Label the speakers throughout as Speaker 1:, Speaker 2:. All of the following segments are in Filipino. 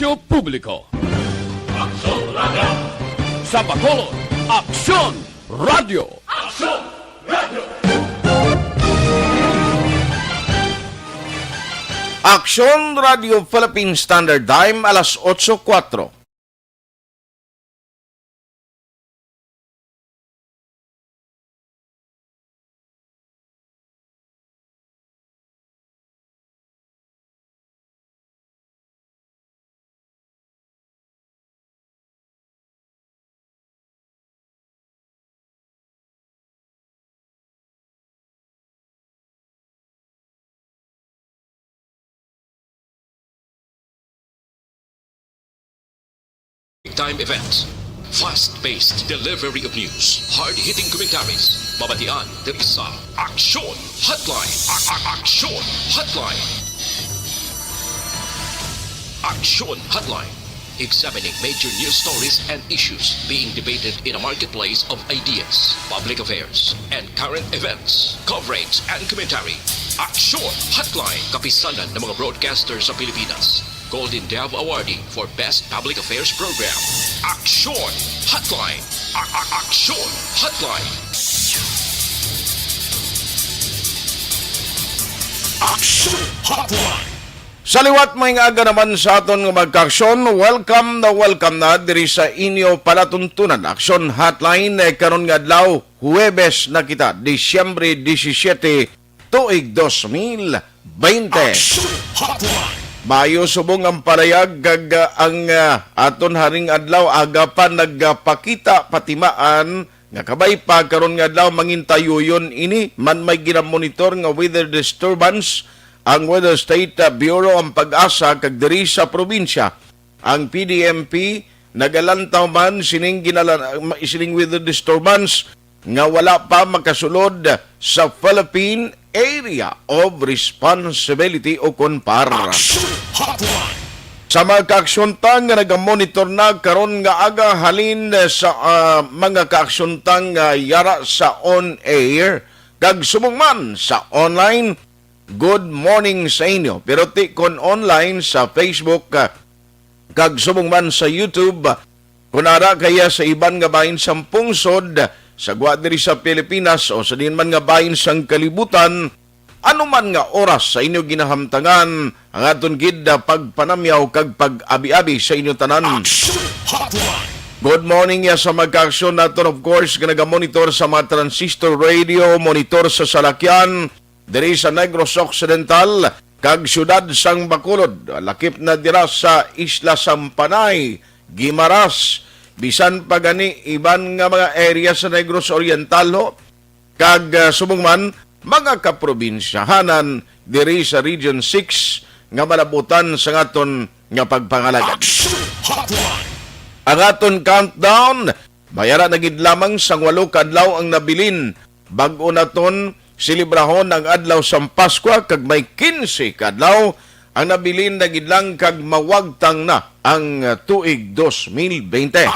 Speaker 1: serbisyo publiko.
Speaker 2: Aksyon Radio!
Speaker 1: Sa Bacolod, Aksyon Radio!
Speaker 2: Aksyon Radio!
Speaker 3: Aksyon Radio Philippine Standard Time, alas 8:04.
Speaker 4: Time events, fast-paced delivery of news, hard-hitting commentaries, babatian ng isa, Aksyon Hotline, Aksyon Hotline. Aksyon Hotline, examining major news stories and issues being debated in a marketplace of ideas, public affairs, and current events, coverage and commentary. Aksyon Hotline, kapisanan ng mga broadcasters sa Pilipinas. Golden Dove Awardee for Best Public Affairs Program. Aksyon Hotline. Aksyon Hotline.
Speaker 2: Aksyon Hotline!
Speaker 3: Sa liwat may aga naman sa aton nga magka-aksyon, welcome na diri sa inyo palatuntunan. Aksyon Hotline karon nga adlaw, Huwebes na kita, Disyembre 17, tuig 2020.
Speaker 2: Aksyon Hotline!
Speaker 3: Mayo subong ang parayag kag ang aton haring adlaw aga pa nagpakita patimaan nga kabay pa karon nga adlaw mangintayuyon ini man may ginamonitor nga weather disturbance ang Weather State Bureau ang pag-asa kag diri sa probinsya. Ang PDMP nagalantaw man sining weather disturbance nga wala pa makasulod sa Philippine Area of Responsibility o KONPAR. Sa mga kaaksyuntang nga nagamonitor na karon nga aga halin sa mga kaaksyuntang yara sa on-air kag sumungman sa online, good morning sa inyo. Pero ti kon online sa Facebook kag sumungman sa YouTube, kunara kaya sa iban nga bahin sampung sod sa diri sa Pilipinas o sa din man nga bahin sang kalibutan, ano man nga oras sa inyo ginahamtangan ang aton gid pagpanamyaw kag pag-abi-abi sa inyo tanan. Good morning ya sa magka-aksyon naton, of course, nga nagamonitor sa mga transistor radio, monitor sa salakyan, diri sa Negros Occidental, kag syudad sang Bacolod, lakip na dira sa Isla Sampanay, Guimaras, bisan pa gani iban nga mga area sa Negros Oriental ho, kag subungman mga kaprobinsyahanan diri sa Region 6 nga malabutan sa ngaton nga pagpangalagad. Ang aton countdown bayara na gid lamang sang 8 kadlaw ang nabilin bag-o naton silibrahon ang adlaw sa Pasko kag may 15 kadlaw ang nabilin na gid lang kag mawagtang na ang tuig 2020.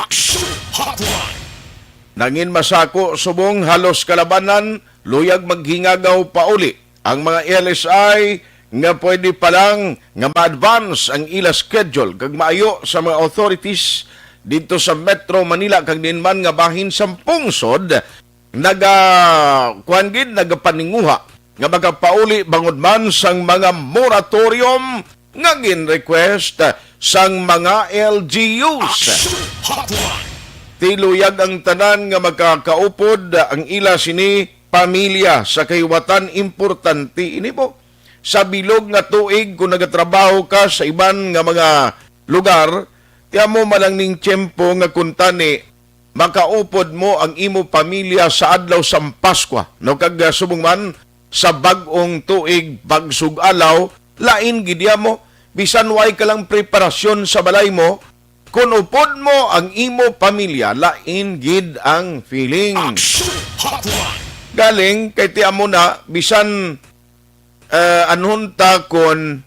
Speaker 3: Nangin masako subong halos kalabanan, luyag maghingagaw pauli ang mga LSI nga pwede pa lang nga ma-advance ang ila schedule kag maayo sa mga authorities dito sa Metro Manila kag dinman nga bahin sampung sod nagapaninguha nga magapauli bangod man sang mga moratorium nga gin-request sang mga LGUs. Tiluyag ang tanan nga magkakaupod ang ila sini pamilya sa kayuwatan importante ini po. Sa bilog nga tuig kung nagatrabaho ka sa iban nga mga lugar, tiya mo malang ning tiyempo nga kuntani makaupod mo ang imo pamilya sa adlaw sa Pasko. No kag subong man sa bag-ong tuig pagsugalaw, lain gidya mo bisan way ka lang preparasyon sa balay mo. Kung upod mo ang imo pamilya, lain gid ang feeling. Galing kay tiya mo na bisan anhunta kon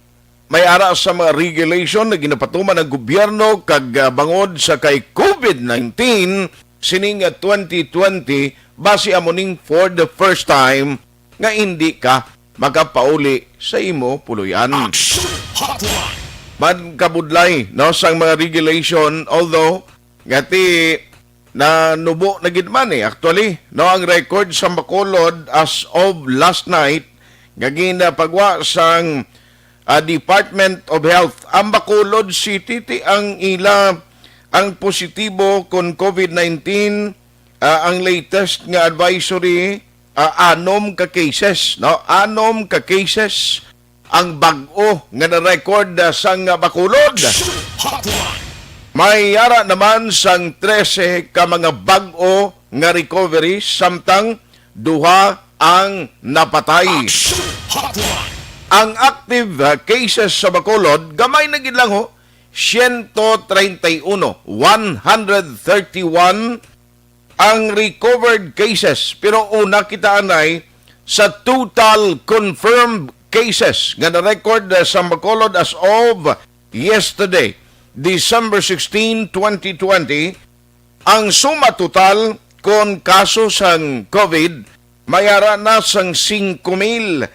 Speaker 3: may ara sa mga regulation na ginapatuman ng gobyerno kag bangod sa kay COVID-19 sining 2020 base amoning for the first time nga hindi ka makapauli sa imo puluyan. man kabudlay no sang mga regulation, although gati na nubo na gid man actually no ang record sa Bacolod as of last night gagina pagwa sang Department of Health. Ang Bacolod City ang ang positibo kon COVID-19 ang latest nga advisory 6 ka cases no 6 ka cases ang bag-o nga na-record sang Bacolod. May yara naman sang 13 ka mga bag-o nga recovery samtang duha ang napatay. Ang active cases sa Bacolod gamay na gid lang 131 ang recovered cases, pero una kita anay sa total confirmed cases nga na-record sa Bacolod as of yesterday, December 16, 2020. Ang suma total kon kaso sang COVID mayara na sang 5,534.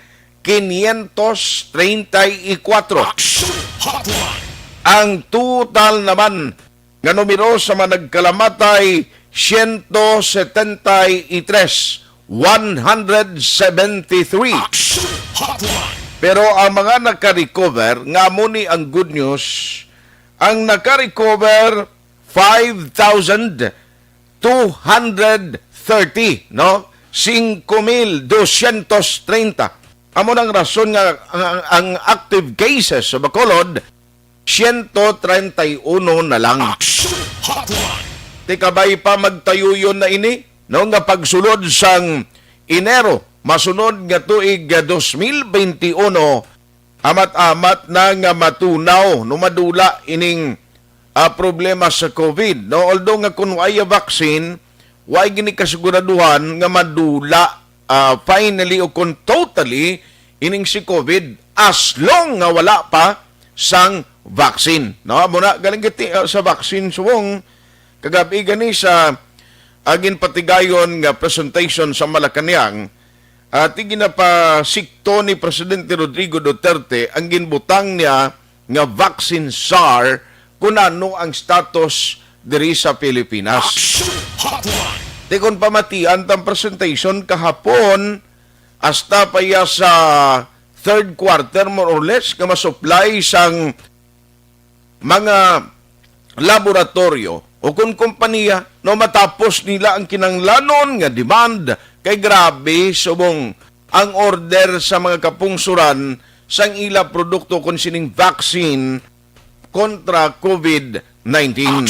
Speaker 3: Ang total naman nga numero sa mga nagkalamatay 173. Pero ang mga naka-recover, nga muni ang good news, ang naka-recover 5,230, no? 5,230. Amo nang rason nga ang active cases sa Bacolod 131 na lang. Ti kabay pa magtayuyon na ini no nga pagsulod sang Enero masunod nga tuig 2021 amat-amat na nga matunaw no madula ining problema sa COVID no, although nga kun way vaccine way gini kasiguraduhan nga madula finally o kun totally ining si COVID as long nga wala pa sang vaccine no. Muna galing giti sa vaccine suwong kagabi gani sa agin patigayon nga presentation sa Malacañang at ginapasikto ni Presidente Rodrigo Duterte ang ginbutang niya nga vaccine czar kung ano ang status diri sa Pilipinas. Tikon pamatian tang presentation kahapon hasta pa ya sa third quarter more or less nga masupply sang mga laboratorio o kung kompanya no matapos nila ang kinanglanon nga demand kay grabe subong ang order sa mga kapungsuran sang ila produkto kon sining vaccine kontra COVID-19.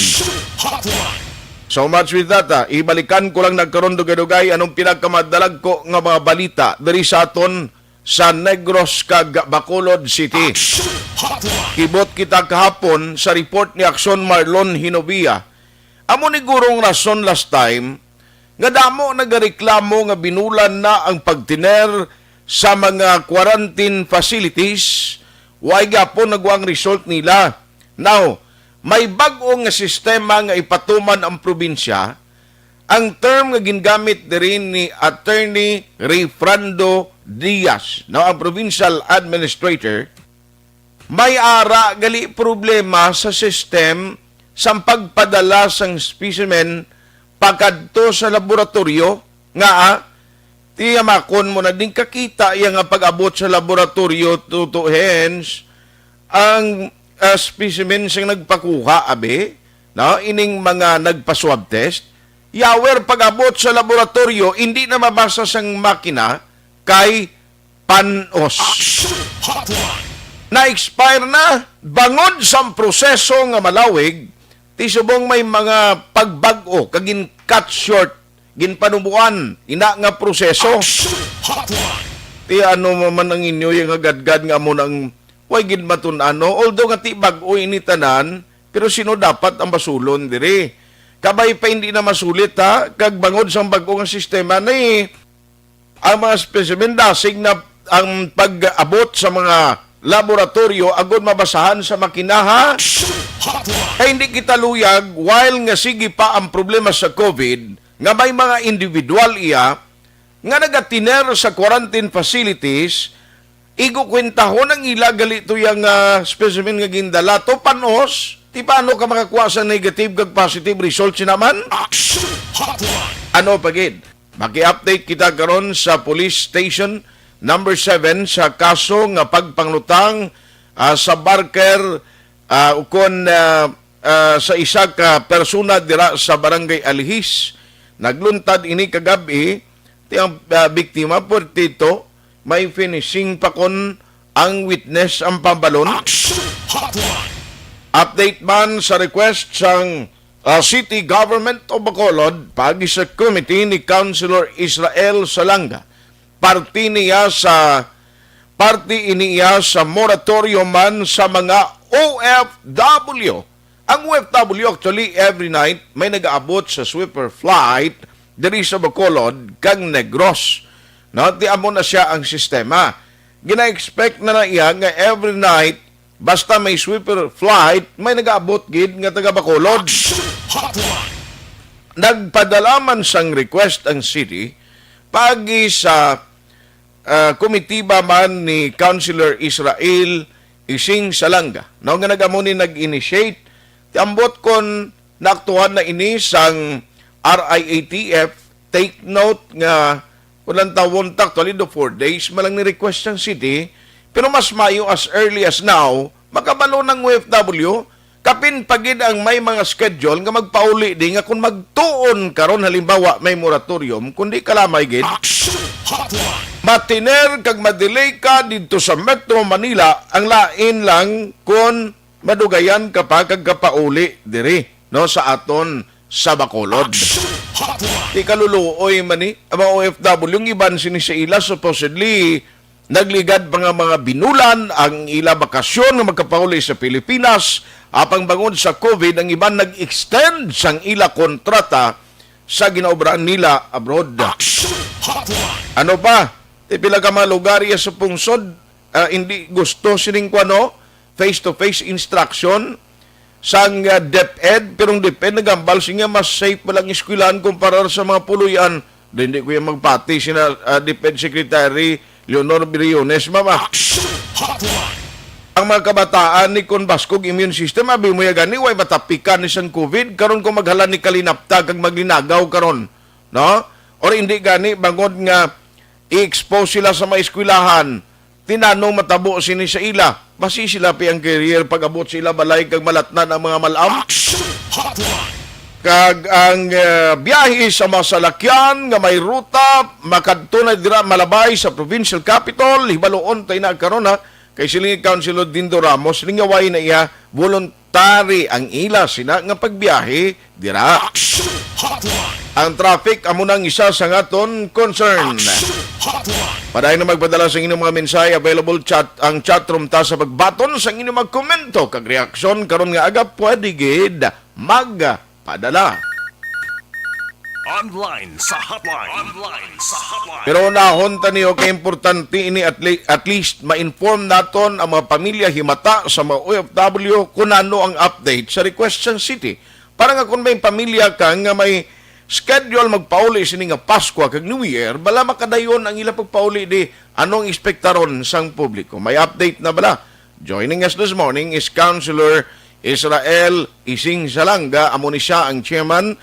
Speaker 3: So much with that. Ibalikan ko lang nagkaroon dugay-dugay anong pinagkamadalag ko nga mga balita diri sa aton sa Negros kag Bacolod City. Kibot kita kahapon sa report ni Aksyon Marlon Hinovia. Amo ni gurong rason last time nga damo nagareklamo nga binulan na ang pagtiner sa mga quarantine facilities way gapon nagwang result nila. Now, may bag-o nga sistema nga ipatuman ang probinsya. Ang term nga gingamit dirin ni Attorney Refrando Diaz, no, ang provincial administrator, may ara gali problema sa system sa pagpadala sang specimen pagkadto sa laboratorio nga tiyamakon mo na din kakita yang pag-abot sa laboratorio to hands ang specimen siyang nagpakuha abe no ining mga nagpa-swab test yawer pag-abot sa laboratorio hindi na mabasa sang makina kay panos na-expire na bangod sa proseso nga malawig ti subong may mga pagbag-o kagin cut short ginpanubuan ina nga proseso ti ano man ang inyo yung agad-gad nga mo nang way gid matun-ano although nga ti bag-o ini tanan pero sino dapat ang masulon diri kabay pa hindi na masulit ha kag bangod sa bag-o nga sistema ni ang mga specimen dasig na ang pag-abot sa mga laboratorio agod mabasahan sa makina ha kaya hindi kita luyag while nga sige pa ang problema sa COVID nga may mga individual iya nga nagatiner sa quarantine facilities igo kwentahon ang ila gali to yung specimen nga gindala to panos, ti paano ka makakuha sa negative kag positive results naman?
Speaker 2: Action Hotline.
Speaker 3: Ano pagid? Maki-update kita karon sa police station number 7 sa kaso nga pagpanglutang sa barker ukon sa isa ka persona dira sa barangay Alihis. Nagluntad ini kagabi ti ang biktima portito may finishing pa kon ang witness ang pambalon.
Speaker 2: Action Hotline.
Speaker 3: Update man sa request sang City Government of Bacolod pagi sa committee ni Councilor Israel Salanga. Parti iniya sa moratorium man sa mga OFW. Ang OFW actually every night may nag-aabot sa sweeper flight diri sa Bacolod kang Negros. No, di amo na siya ang sistema. Gina-expect na iya nga every night basta may sweeper flight may nag-aabot gid nga taga Bacolod.
Speaker 2: Hotline.
Speaker 3: Nagpadala man sang request ang city pagi sa komitiba man ni Councilor Israel Ising Salanga. No nga nagamuni nag-initiate ambot kon naaktuhan na ini sang RIATF. Take note nga walang tawon actually do 4 days malang ni request ang city pero mas mayo as early as now makabalo ng OFW kapin pagid ang may mga schedule nga magpauli di nga kung magtuon karon halimbawa may moratorium kundi kalamay gid
Speaker 2: Action Hotline.
Speaker 3: matiner kag madelay ka dito sa Metro Manila ang lain lang kung madugayan ka pa kag kapauli diri no sa aton sa Bacolod.
Speaker 2: Action Hotline.
Speaker 3: Di kaluluoy man ni ang mga OFW yung iban sini sa ila supposedly nagligad mga binulan ang ila bakasyon nga magkapauli sa Pilipinas apang bangod sa COVID ang iban nag-extend sang ila kontrata sa ginaobraan nila abroad.
Speaker 2: Action Hotline.
Speaker 3: Ano pa? Pila ka mga lugar iya sa pungsod hindi gusto sining kwano face-to-face instruction sang DepEd pero DepEd nagambal siya mas safe palang eskwelahan kumpara sa mga puluyan. Hindi ko yung magpati sina DepEd Secretary Leonor Briones, mama.
Speaker 2: Action Hotline.
Speaker 3: Ang mga kabataan ni Kon Baskog immune system, abi mo gani, way matapikan ni sang COVID, karon ko maghala ni kalinapta kag maglinagaw karon. No? Or hindi gani, bangod nga i-expose sila sa mga eskwelahan, tinanong matabo sini sa ila, basi sila pi ang career pag-abot sila balay kag malatnan ang mga malam.
Speaker 2: Action Hotline.
Speaker 3: Kag ang biyahe sa masalakyan nga may ruta makadto na dira malabay sa provincial capital hibaloon tay na karon ha kay siling Councilor Dindo Ramos lingaway na iya voluntary ang ila sina nga pagbiyahe dira.
Speaker 2: Action Hotline.
Speaker 3: Ang traffic amo nang isa sa ngaton concern.
Speaker 2: Action Hotline.
Speaker 3: Padayon na magpadala sa inyong mga mensahe available ang chatroom ta sa pagbaton sa inyong magkomento kag reaksyon karon nga aga pwede gid magpadala.
Speaker 2: Online sa hotline. Online sa hotline.
Speaker 3: Pero nahon taniyo kay importante ini at least ma-inform naton ang mga pamilya himata sa mga OFW kung ano ang update sa request sa city. Para nga kung may pamilya ka nga may schedule magpauli sini nga Pasko kag New Year, bala makadayon ang ila pagpauli di anong ekspektaron sang publiko. May update na bala. Joining us this morning is Councilor Israel Ising Salanga. Amo ni siya ang chairman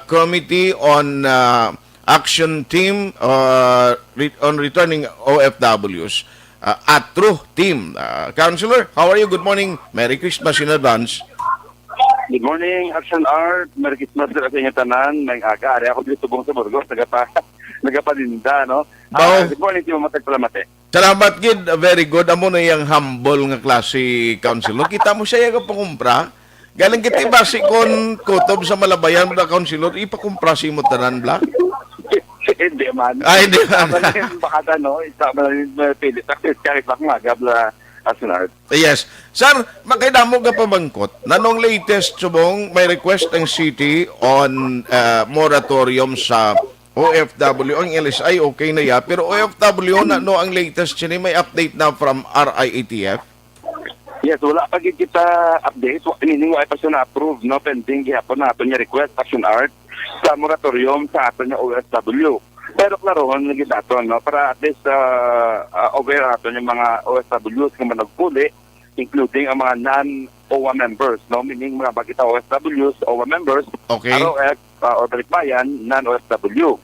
Speaker 3: Committee on Action Team on Returning OFWs. ATRO team. Councilor, how are you? Good morning. Merry Christmas in advance.
Speaker 5: Good morning, Action Art. Merry Christmas sa inyong tanan. May aga. Ari ako dito tubong sa Burgos. Nagapalinda, no? Good morning, Timo Matag Palamate.
Speaker 3: Salamat, Gid. Very good. Amo na yung humble nga klase, Councilor. Kita mo siya yung pakumpra. Galing kita ibasi kon kutob sa malabayan mo na, Councilor. Ipakumpra si mo tanan, Bla?
Speaker 5: Hindi man.
Speaker 3: Hindi man.
Speaker 5: Baka no? Isa man yung pilit. Actually, kahit baka nga, gabla Action Art.
Speaker 3: Yes. Sir, makaidamo ka pamangkot. Nanong latest subong may request ang city on moratorium sa OFW. Ang LSI okay na ya. Pero OFW na no ang latest sini may update na from RIATF.
Speaker 5: Yes, wala pa gid kita update. Meaning wala pa siya na-approve, no? Pending gihapon na ato niya request, Action Art, sa moratorium sa ato niya OFW. Pero klaro, naging nato, no? Para at least aware nato yung mga OFWs kung managpuli, including ang mga non-OWA members, no? Meaning mga bagita OFWs, OWA members,
Speaker 3: Okay.
Speaker 5: ROF, or Balikbayan, non-OFW.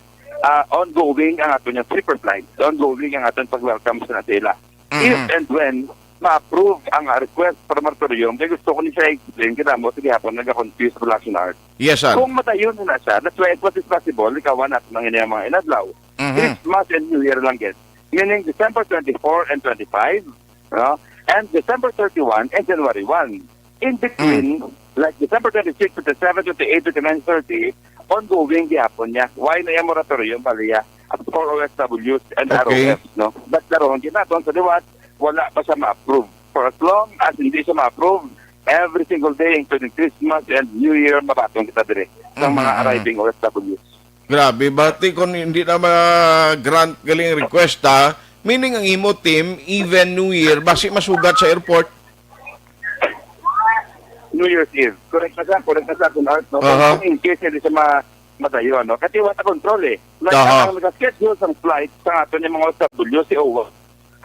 Speaker 5: Ongoing ang ato yung sleeper flight. Ongoing ang ato pag-welcome sa sila. If and when ma-approve ang request para moratorium, kaya gusto ko ni siya explain, kita mo, sige hapon, nag-confuse sa Aksyon Art.
Speaker 3: Yes, sir.
Speaker 5: Kung matayon na siya, that's why it was possible, ikaw natin ng inayang mga inadlaw. Christmas and New Year lang get. Meaning December 24 and 25, and December 31 and January 1. In between, like December 26, 27, 28, 29, 30, ongoing gihapon niya. Why na yung moratorium, baliya, at for OFWs and
Speaker 3: Okay.
Speaker 5: ROFs, no? But laron, ginaton sa diwat, wala pa siya ma-approve. For as long as hindi siya ma-approve, every single day, including Christmas and New Year, mabatong kita dire ng mga arriving OFWs.
Speaker 3: Grabe, bati kung hindi na ma-grant galing request meaning ang imo team, even New Year, basi masugat sa airport.
Speaker 5: New Year's Eve. Correct na siya, Art, no?
Speaker 3: Aha.
Speaker 5: Kung in case hindi siya madayo, no? Kasi wala control, eh. Like,
Speaker 3: Aha.
Speaker 5: ang nag-schedule sa flight sa ato ng mga OFW, si OWA.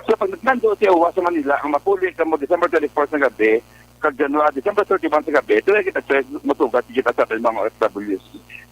Speaker 5: So, pag nagmando si OWA sa Manila, ang mapuli ka mo December 24 sa gabi, kag January, December 31 sa gabi, ito ay kita choice, matugat kita sa atin mga OFWs.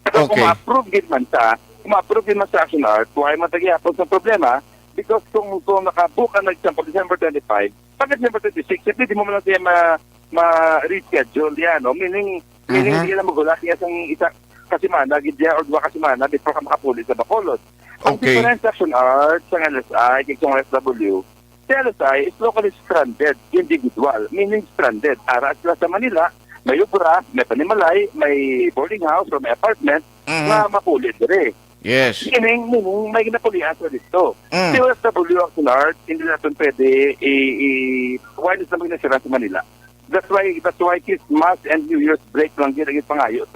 Speaker 5: Pero
Speaker 3: Okay.
Speaker 5: kung ma-approve din man sa Aksyon Art, kung ay matagihapon sa problema, because kung nakabook ka nag-example December 25, pag December 26, hindi mo man lang siya ma-reschedule yan, no? Meaning hindi na magulat niya sa isa kasimana, gidya or dua kasimana before ka makapuli sa Bacolod. Ang
Speaker 3: Okay.
Speaker 5: difference sa Aksyon Art, sa LSI, kaya sa SW, si LSI is locally stranded, individual, meaning stranded. Ara sila sa Manila, may ubra, may panimalay, may boarding house or may apartment na mapuli dire.
Speaker 3: Yes.
Speaker 5: Meaning may ginapulihan sa dito. Si OFW Aksyon Art, hindi natin pwede wireless na magnasira sa Manila. That's why Christmas and New Year's break lang ginagit pangayo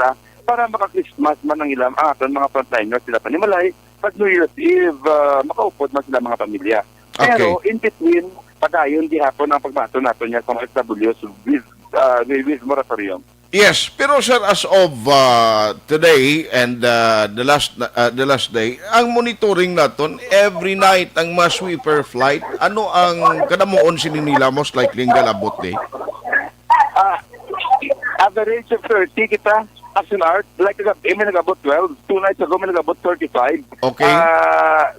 Speaker 5: para maka-Christmas man ang ilang aton mga frontliners sila panimalay, pag New Year's Eve, makaupod man sila mga pamilya. Pero in between, padayon di hapon ang pagbato nato niya sa mga SWs with moratorium.
Speaker 3: Yes, pero sir, as of today and the last day, ang monitoring naton every night ang mga sweeper flight, ano ang kadamuon sininila most likely ang galabot day?
Speaker 5: Average of 30 kita, Aksyon Art, like may nag-abot 12, 2 nights ago may nag-abot 35.
Speaker 3: Okay.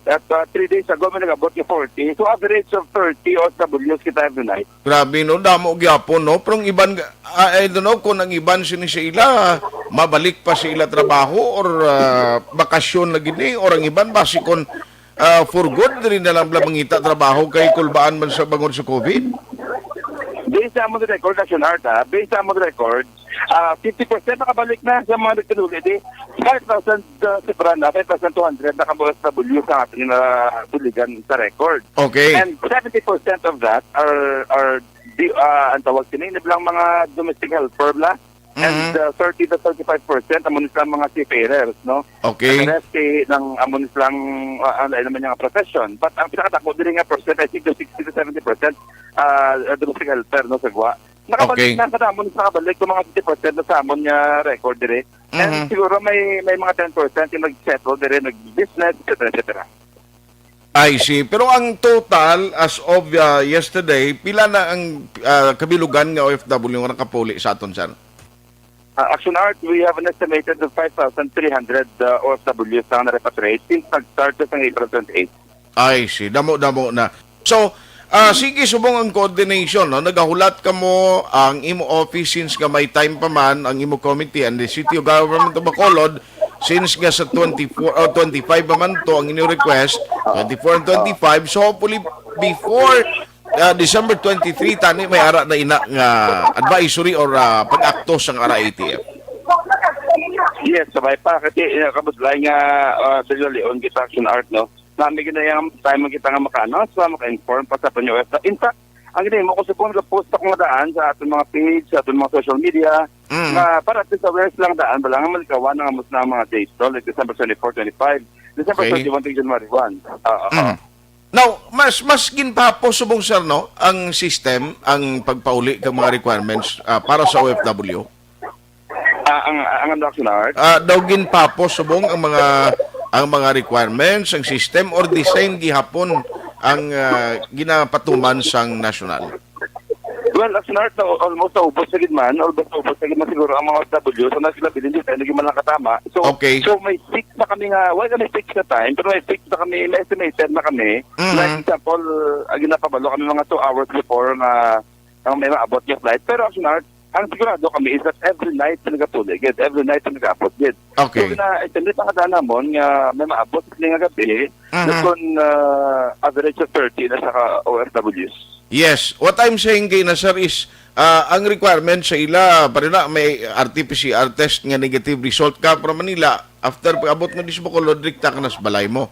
Speaker 5: At 3 days ago may nag-abot 40. So average of 30 OFWs kita every night.
Speaker 3: Grabe no, damo gyapon no, pero ang iban I don't know kung ang iban sini sa ila mabalik pa sa ila trabaho or bakasyon lagi ni or ang iban basi kon for good rin na lang mangita trabaho kay kulbaan man sa bangon sa COVID.
Speaker 5: Based sa among record, Aksyon Art, based sa among record, 50% nakabalik na sa mga nagkanulit. 5,000 sobra na, 5,200 naka-OFW sa ating tuligan sa record.
Speaker 3: Okay.
Speaker 5: And 70% of that are ang tawag sinin, lang mga domestic helper na. And 30 to 35% amon isang mga seafarers, no?
Speaker 3: Okay.
Speaker 5: Ang rest ng amon isang ano naman yung profession. But ang pinakatako din nga percent, I think 60 to 70% domestic helper, no, sa gwa. Nakabalik na sa amon sa nakabalik yung mga 50% na sa amon niya record dire. And siguro may mga 10% yung nag-settle dire, nag-business, etc.
Speaker 3: I see. Pero ang total as of yesterday, pila na ang kabilugan nga OFW nga nakapuli sa aton sir?
Speaker 5: Aksyon Art, we have an estimated of 5,300 OFWs na repatriate since nag-start sa April 28.
Speaker 3: I see. Damo na. So, sige, subong ang coordination. No? Nagahulat ka mo ang imo office since nga may time pa man, ang imo committee and the City of Government of Bacolod since nga sa 24 o 25 pa man to ang inyong request, 24 and 25. So, hopefully, before December 23, tani may ara na ina nga advisory or pag-aktos ng RAATF.
Speaker 5: Yes, sabay pa. Kasi kabudlay nga Bilyo Leon, kita Aksyon Art, no? Nami ginayang time kita nga maka-announce, maka-inform pa sa panyo. In fact, ang ginay mo ko sa kung nag-post akong daan sa ating mga page, sa ating mga social media, na para at least awareness lang daan, bala nga malikawan na nga na mga dates, no? Like December 24, 25, December 31 to January 1.
Speaker 3: Now, mas ginpapo subong sir no ang system ang pagpauli ng mga requirements para sa OFW.
Speaker 5: Ang Aksyon Art.
Speaker 3: Daw ginpapo subong ang mga ang mga requirements, ang system or design gihapon ang ginapatuman sang national?
Speaker 5: Well, as an art, almost naubos sa gitman, siguro ang mga OFW, so nasa sila bilhin dito, hindi man lang katama. So,
Speaker 3: Okay.
Speaker 5: so may fix na kami nga, wala kami fix na time, pero may fix na kami, may estimated na kami. Like example, ginapabalo kami mga 2 hours before na may maabot yung flight. Pero as an art, ang sigurado kami is that every night nagapulig, every night nag-aabot.
Speaker 3: Okay.
Speaker 5: So, na-estimate ang kadaan namon nga may maabot nga gabi, na kung average of 30 na sa OFWs.
Speaker 3: Yes. What I'm saying kay na sir is ang requirement sa ila para na may RT-PCR test nga negative result ka from Manila after pag-abot mo di sa Bacolod direkta ka na sa balay mo.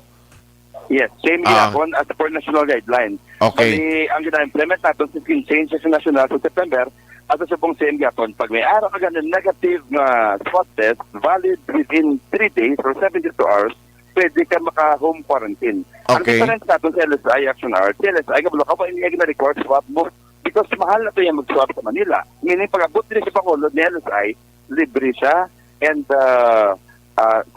Speaker 5: Yes, same gihapon as per national guideline.
Speaker 3: Okay.
Speaker 5: Bali, ang gina-implement natin sa skin change sa national sa September at sa pong same gihapon. Pag may araw ka ganun negative na swab test valid within 3 days or 72 hours, pwede ka maka-home quarantine.
Speaker 3: Okay.
Speaker 5: Ang difference natin sa LSI Action Art, sa LSI, kabalo ka pa hindi na-record swab mo because mahal na ito yung mag-swab sa Manila. Meaning, pag-abot din sa Bacolod ni LSI, libre siya and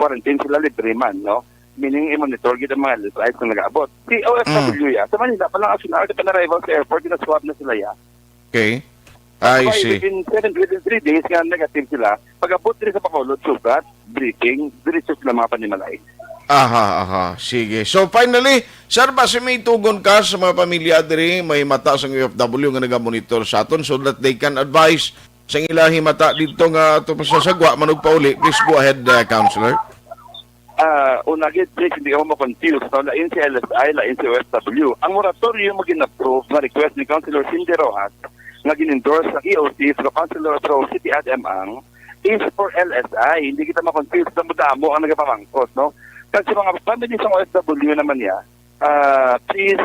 Speaker 5: quarantine sila libre man, no? Meaning, i-monitor kita mga LSI kung nag-abot. Si OFW sa Manila, palang Action Art, pa-arrival sa airport, na-swab na sila ya.
Speaker 3: Okay. I
Speaker 5: So,
Speaker 3: see.
Speaker 5: within 3 days, nga negative sila. Pag-abot din sa Bacolod, sugat, briefing, diretso sila mga panimalay.
Speaker 3: Aha. Sige. So finally, sir, base may tugon ka sa mga pamilya diri may mata sa OFW nga naga-monitor sa aton so that they can advise sa ilahi mata dito nga to sa sagwa manog pauli. Please go ahead, counselor.
Speaker 5: Unagid, please, hindi ako ma-confuse. No? Lain si LSI, lain si OFW. Ang moratorium mo gin-approve na request ni Councilor Cindy Rojas na gin-endorse ng EOC through Councilor Pro City Ademang is for LSI. Hindi kita ma-confuse na mudamo ang nagapamangkot, no? Kasi mga family sa OFW naman niya, please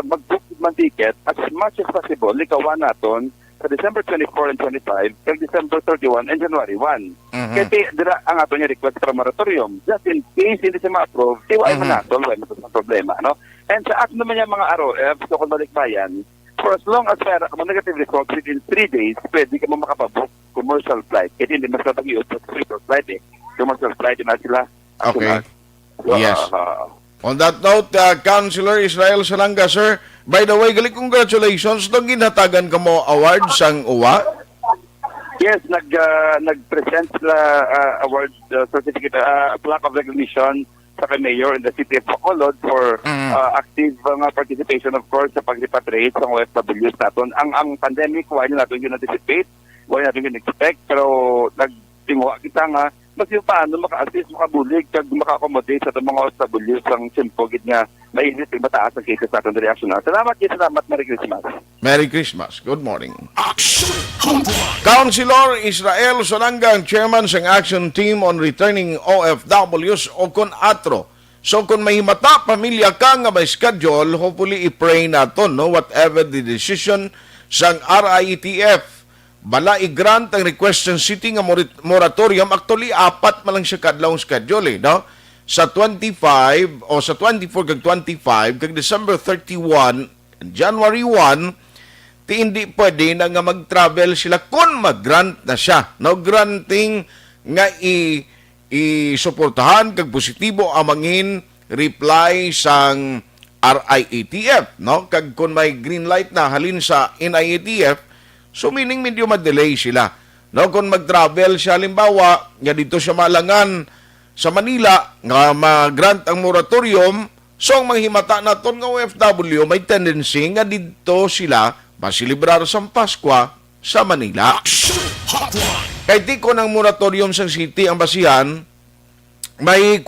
Speaker 5: mag-book man ticket as much as possible. Likawan natin sa December 24 and 25, kag December 31 and January 1. Kasi dira ang ato niya request para moratorium. Just in case hindi siya ma-approve, tiwai man natin, wala na problema. No? And sa ato naman yung mga ROF, so kung balikbayan, for as long as meron ka negative result within 3 days, pwede ka mo makapabook commercial flight. Kasi hindi mas natag-iot sa free flight eh. Commercial flight na sila.
Speaker 3: Okay. Yes. On that note, Councilor Israel Salanga, sir, by the way, congratulations nung ginhatagan ka mo award sang UWA.
Speaker 5: Yes, nag-present sila award certificate, plaque of recognition sa Mayor in the city of Bacolod for active participation, of course, sa pag-repatriate sa OFWs natin. Ang pandemic, why natin yun anticipate, why natin yun expect, pero nagtinguha kita nga mas yung paano maka-assist, makabulig, kag maka-accommodate sa mga OFWs ang simpogit nga mainit yung mataas ang cases natin na reaction na. Salamat. Merry Christmas.
Speaker 3: Merry Christmas. Good morning.
Speaker 2: Action Hotline.
Speaker 3: Councilor Israel Salanga, ang chairman ng Action Team on Returning OFWs o kun atro. So kung may mata, pamilya ka nga may schedule, hopefully i-pray naton, no? Whatever the decision sang RIETF. Bala i-grant ang request ng city nga moratorium. Actually, 4 man lang siya kadlawng schedule, no? Sa 25 o sa 24 kag 25 kag December 31 January 1 ti hindi pwede na nga mag-travel sila kung mag-grant na siya. No, granting nga i-suportahan kag positibo amangin reply sang RIATF, no? Kag kung may green light na halin sa NIATF, so meaning medyo ma-delay sila. No, kung mag-travel siya halimbawa, nga dito siya malangan sa Manila nga mag-grant ang moratorium, so ang manghimata naton nga OFW may tendency nga dito sila masilibrar sa Pasko sa Manila.
Speaker 2: Action Hotline.
Speaker 3: Kay di ko ng moratorium sa city ang basihan, may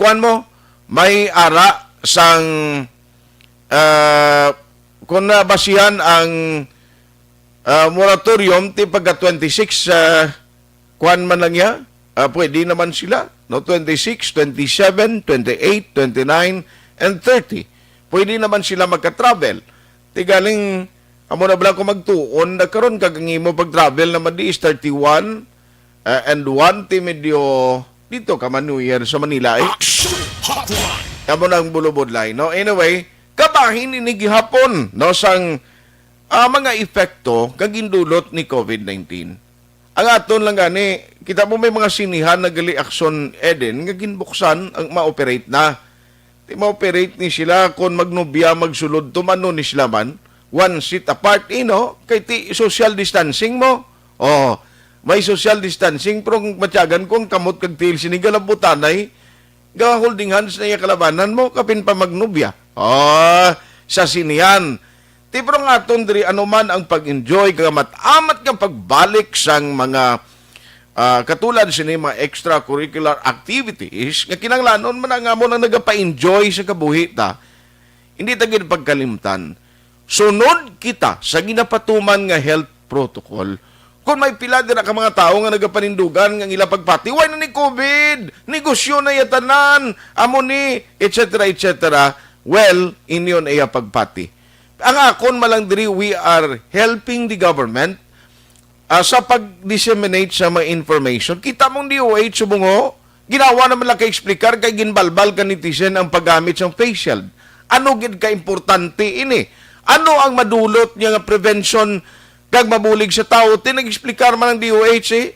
Speaker 3: may ara sang kung basihan ang moratorium ti pagka 26 kuan man lang niya, pwede naman sila, no? 26, 27, 28, 29 and 30. Pwede naman sila magka-travel. Ti galing amo na bala ko magtuon nagkaron kag mo pag-travel na madi is 31 and 1 ti medyo dito ka man New Year sa Manila eh.
Speaker 2: Action Hotline.
Speaker 3: Amo na ang bulubod line, no? Anyway, kabahin ini gihapon, no, sang mga epekto kag indulot ni COVID-19. Ang aton lang gani Kita mo may mga sinihan na gali Aksyon Eden nga ginbuksan ang ma-operate na. Di ma-operate ni sila kung magnobya magsulod tumano ni sila man. One seat apart, kay ti social distancing mo. Oh, may social distancing pero kung matyagan kung kamot kag til sinigalabutanay, ga holding hands na iya kalabanan mo kapin pa magnobya. Oh, sa sinihan. Ti pero nga aton diri anuman ang pag-enjoy kagamat-amat nga pagbalik sang mga katulad sini mga extracurricular activities nga kinanglanon man nga mo nang nagapa-enjoy sa kabuhi ta. Hindi ta gid pagkalimtan. Sunod kita sa ginapatuman nga health protocol. Kung may pila dira ka mga tao nga nagapanindugan nga ila pagpati, why na ni COVID, negosyo na yatanan, amo ni, etc. etc. Well, inyon ay pagpati. Ang akon malang diri, we are helping the government sa pag-disseminate sa mga information. Kita mong DOH subungo, ginawa naman lang ka-explicar kay ginbalbal ka netizen ang paggamit ng face shield. Ano gid ka-importante ini? Ano ang madulot niya nga prevention kag mabulig sa tao? Tinag-explicar man ang DOH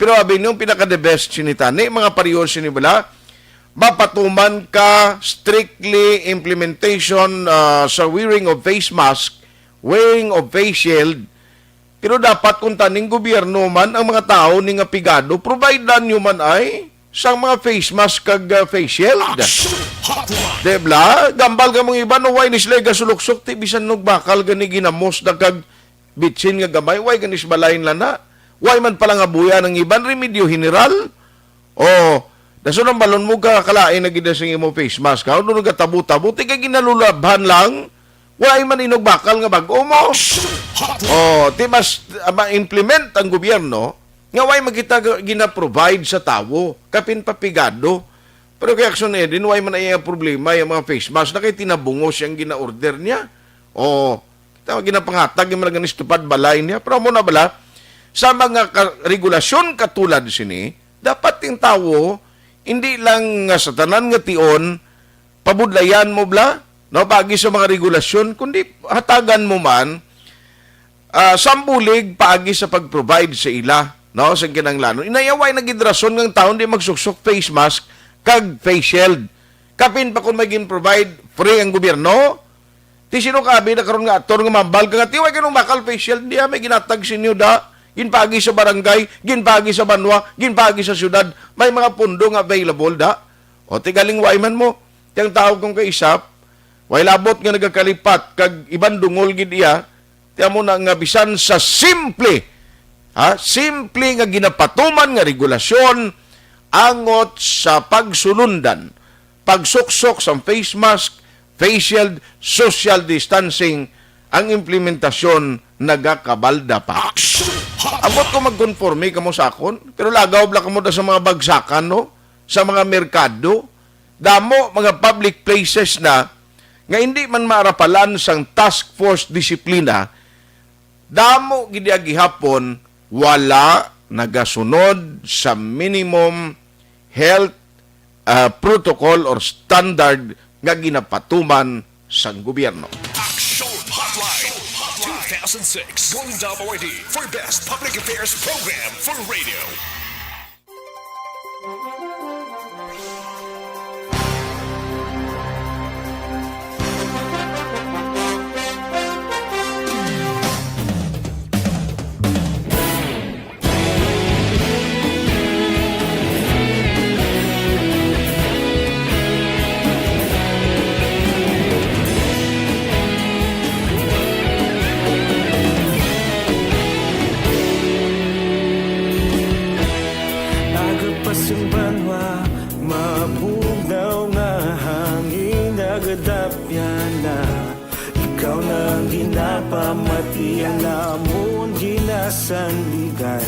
Speaker 3: Pero abin yung pinaka-the best sinitani, mga pariyon sinibala, mapatuman ka strictly implementation sa wearing of face mask, wearing of face shield. Pero dapat kung taning gobyerno man ang mga tao ni nga pigado, providean nyo man ay sang mga face mask kag face shield. Debla, gambal ka mong iba no way ni sila gasuluksok ti bisan nog bakal gani ginamos na kag bitsin nga gamay way ganis balayin lana. Way man pala nga buya ng iban remedyo general. Daso nang balon mo ka kalain na gidasing imo face mask ka. Ano nga tabu-tabu ti kay ginalulabhan lang. Way man inog bakal nga bag-o mo. Ti mas ma-implement ang gobyerno nga way magkita gina-provide sa tawo kapin papigado. Pero kay Aksyon Eden, way man ay problema yung mga face mask na kay tinabungos yung gina-order niya. Kita ginapanghatag yung mga ganistupad balay niya. Pero mo na bala, sa mga regulasyon katulad sini, dapat yung tawo, hindi lang sa tanan nga tion, pabudlayan mo bla, no, pagi sa mga regulasyon, kundi hatagan mo man, sambulig pagi sa pag-provide sa ila. No, sa kinanglanon. Inayaway na gidrason ng taon di magsuksok face mask kag face shield. Kapin pa kung maging provide free ang gobyerno, ti sino kabi na karon nga ator nga mambal ka nga tiway kanong bakal face shield diya may ginatag sinyo da. Ginpagi sa barangay, ginpagi sa banwa, ginpagi sa syudad, may mga pundo nga available da. O ti galing way man mo, tiyang tao kong kaisap, way labot nga nagakalipat kag iban dungol gid iya, tiya mo na nga bisan sa simple nga ginapatuman nga regulasyon angot sa pagsulundan, pagsuksok sa face mask, face shield, social distancing, ang implementasyon nagakabalda pa. Abot ko magkonforme kamo sa akon, pero lagaw bla kamo da sa mga bagsakan, no? Sa mga merkado, damo mga public places na nga hindi man maarapalan sang task force disiplina, damo gid gihapon wala nagasunod sa minimum health protocol or standard nga ginapatuman sa gobyerno.
Speaker 2: Aksyon Hotline 2006 Golden Dove Award for Best Public Affairs Program for Radio.
Speaker 6: Pamati ang namon ginasandigan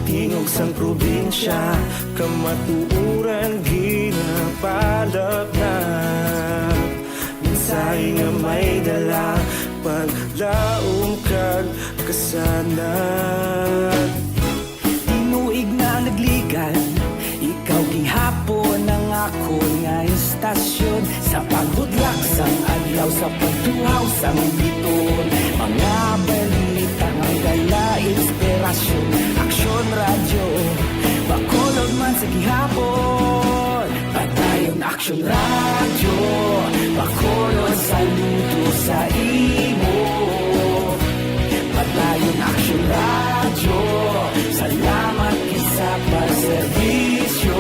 Speaker 6: tingog sang probinsya kamatuuran ginapalap na minsay nga may dala paglaom kag kasanan tinuig na nagligan ikaw gihapon ang ako nga istasyon sa paghudlak sang adlaw sa pagtuhaw sang biton mga balita nga gala inspirasyon Aksyon Radyo, Bacolod, saludo sa imo. Padayon Aksyon Radyo, salamat isa pagserbisyo.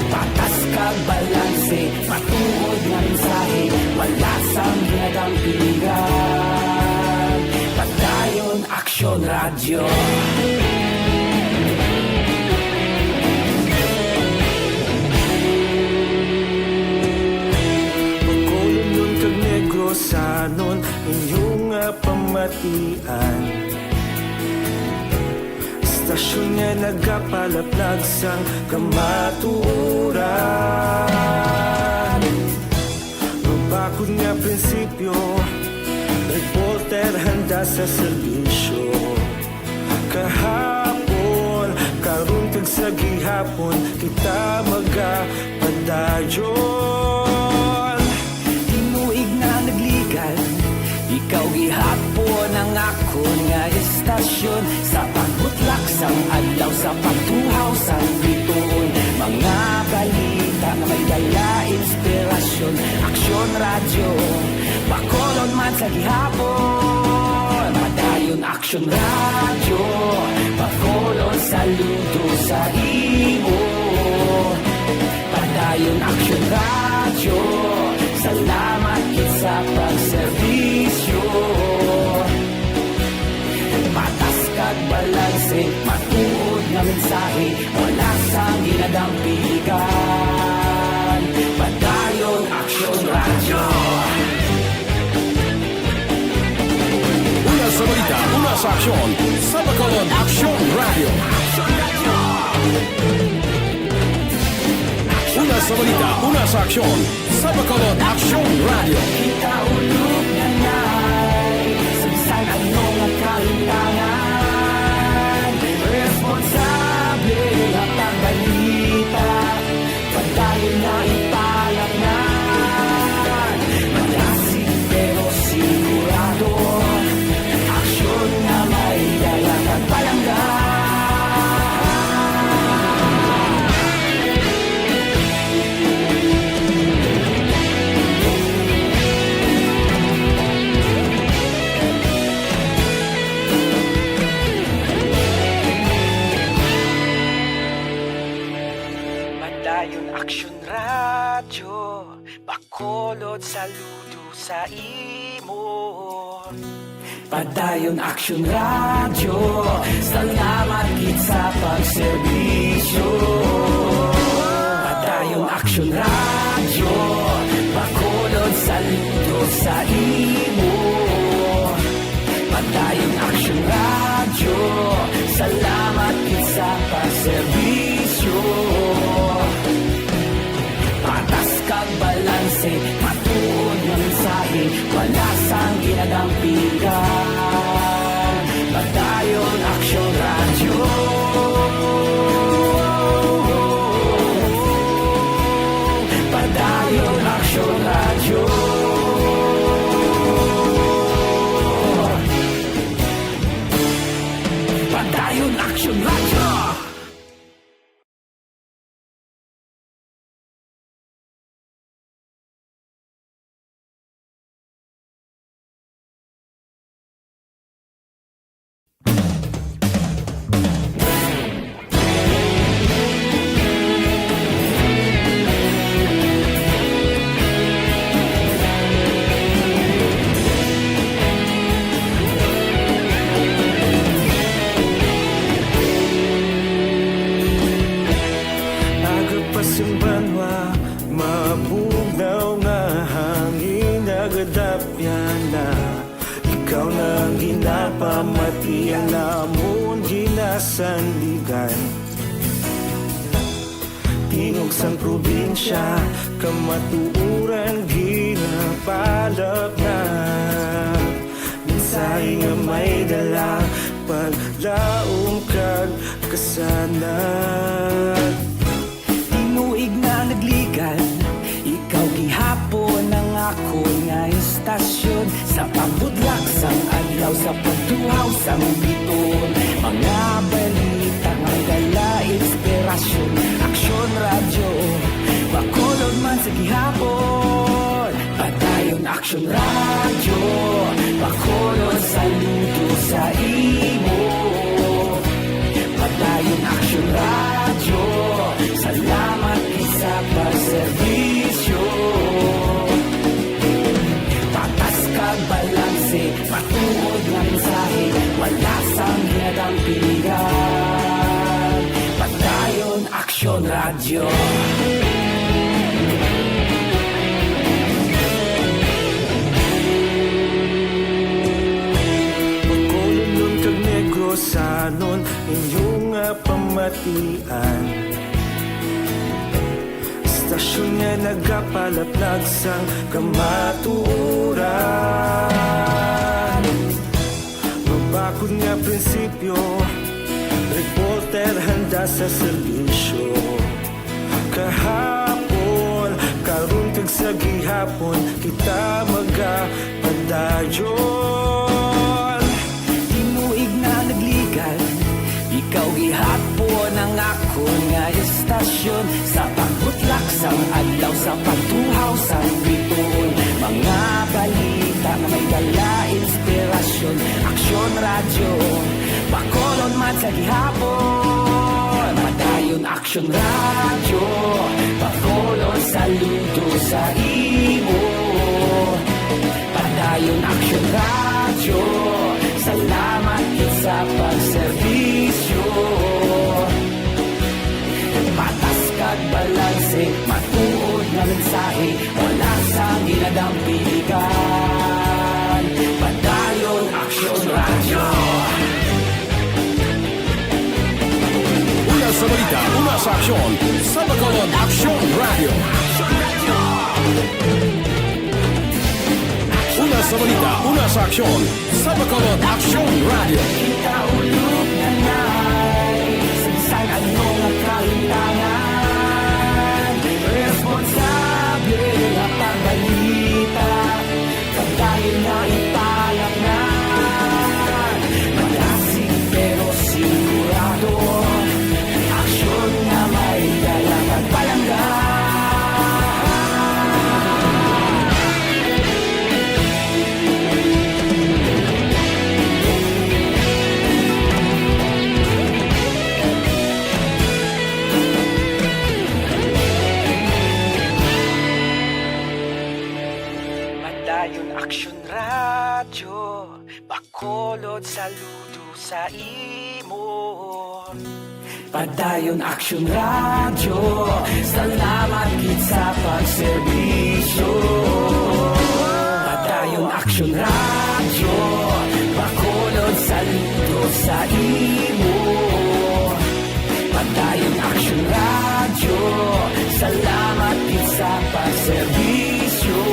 Speaker 6: Patas kag balanse, matuod nga mensahe, wala sang ginagampingan. Padayon Aksyon Radyo.
Speaker 7: Sanon inyong pamatian, istasyon nga nagapalaplag sang kamaturan. Mabakod nga prinsipyo, reporter handa sa serbisyo. Kahapon, karong kag sa gihapon, kita magapadayon.
Speaker 6: Ikaw gihapon ang ako nga istasyon, sa pagbutlak sang adlaw, sa pagtuhaw sang bituon. Mga balita na may dala inspirasyon. Aksyon Radyo, Bacolod man sa gihapon. Padayon Aksyon Radyo, Bacolod, saludo sa imo. Padayon Aksyon Radyo, salamat sa pagserbisyo. Patas kag balanse, matuod nga mensahe, wala sang ginadampigan. Padayon Aksyon Radyo.
Speaker 1: Una sa balita, una sa aksyon, sa Bacolod Aksyon Radio. Una sa balita, una sa aksyon, sa Bacolod Aksyon Radio.
Speaker 6: Kita ulog na na'y sabisan ano nga kalintangan. Responsable at ang balita, padayon na ipalaknan. Malasig pero sigurado, aksyon na may dalang at palanggan. Aksyon Radyo, Bacolod, saludo sa imo. Padayon Aksyon Radyo, salamat gid sa pagserbisyo. Padayon Aksyon Radyo, Bacolod, saludo sa imo. Padayon Aksyon Radyo, salamat gid sa pagserbisyo. Patas kag balanse, matuod nga mensahe, wala sang ginadampigan. Padayon Aksyon Radyo. Padayon Aksyon Radyo. Padayon Aksyon Radyo.
Speaker 7: Pamatian namon ginasandigan, tingog sang probinsya, kamatuuran ginapalap na. Mensahe nga may dala, paglaom kag kasanag.
Speaker 6: Tinuig na nagligan, ikaw gihapon ang ako nga istasyon, sa pagbutlak sang adlaw, sa pagtuhaw sang biton. Mga balita nga dala inspirasyon. Aksyon Radyo, Aksyon Radyo, bakolod saludo sa imo. Padayon Aksyon Radyo, salamat isa pagserbisyo. Patas kag balanse, matuod nga mensahe, wala sang ginadampingan. Padayon Aksyon Radyo.
Speaker 7: Sanon inyong pamatian, istasyon nga nagapalaplag sang kamaturan. Mabakod nga prinsipyo, reporter handa sa serbisyo. Kahapon, karun kag sa gihapon, kita magapadayon.
Speaker 6: Tinuig na nagligan, ikaw gihapon ang ako nga istasyon. Sa pagbutlak sang adlaw, sa pagtuhaw sang bituon, mga balita na may dala inspirasyon. Aksyon Radyo, bakolon man sa gihapon. Padayon Aksyon Radyo, bakolon saludo sa imo. Padayon Aksyon Radyo, salamat sa pagserbisyo. Patas kag balanse, matuod nga mensahe, wala sang ginadampingan. Padayon Aksyon Radyo.
Speaker 1: Una sa balita, una sa aksyon, sa bakolod Aksyon Radio. Una sa balita, una sa aksyon, sa bakolod Aksyon Radio.
Speaker 6: Kita ulog na na'y sagsang ano nga kahintangan. Responsable na pagbalita, kagaya na ipalak na. Malasig pero sigurado, aksyon na may dalang pagpalanggan. Padayon Aksyon Radyo, bakolod saludo sa imo. Padayon Aksyon Radyo, salamat gid sa pagserbisyo. Padayon Aksyon Radyo, bakolod saludo sa imo. Padayon Aksyon Radyo, salamat gid sa pagserbisyo.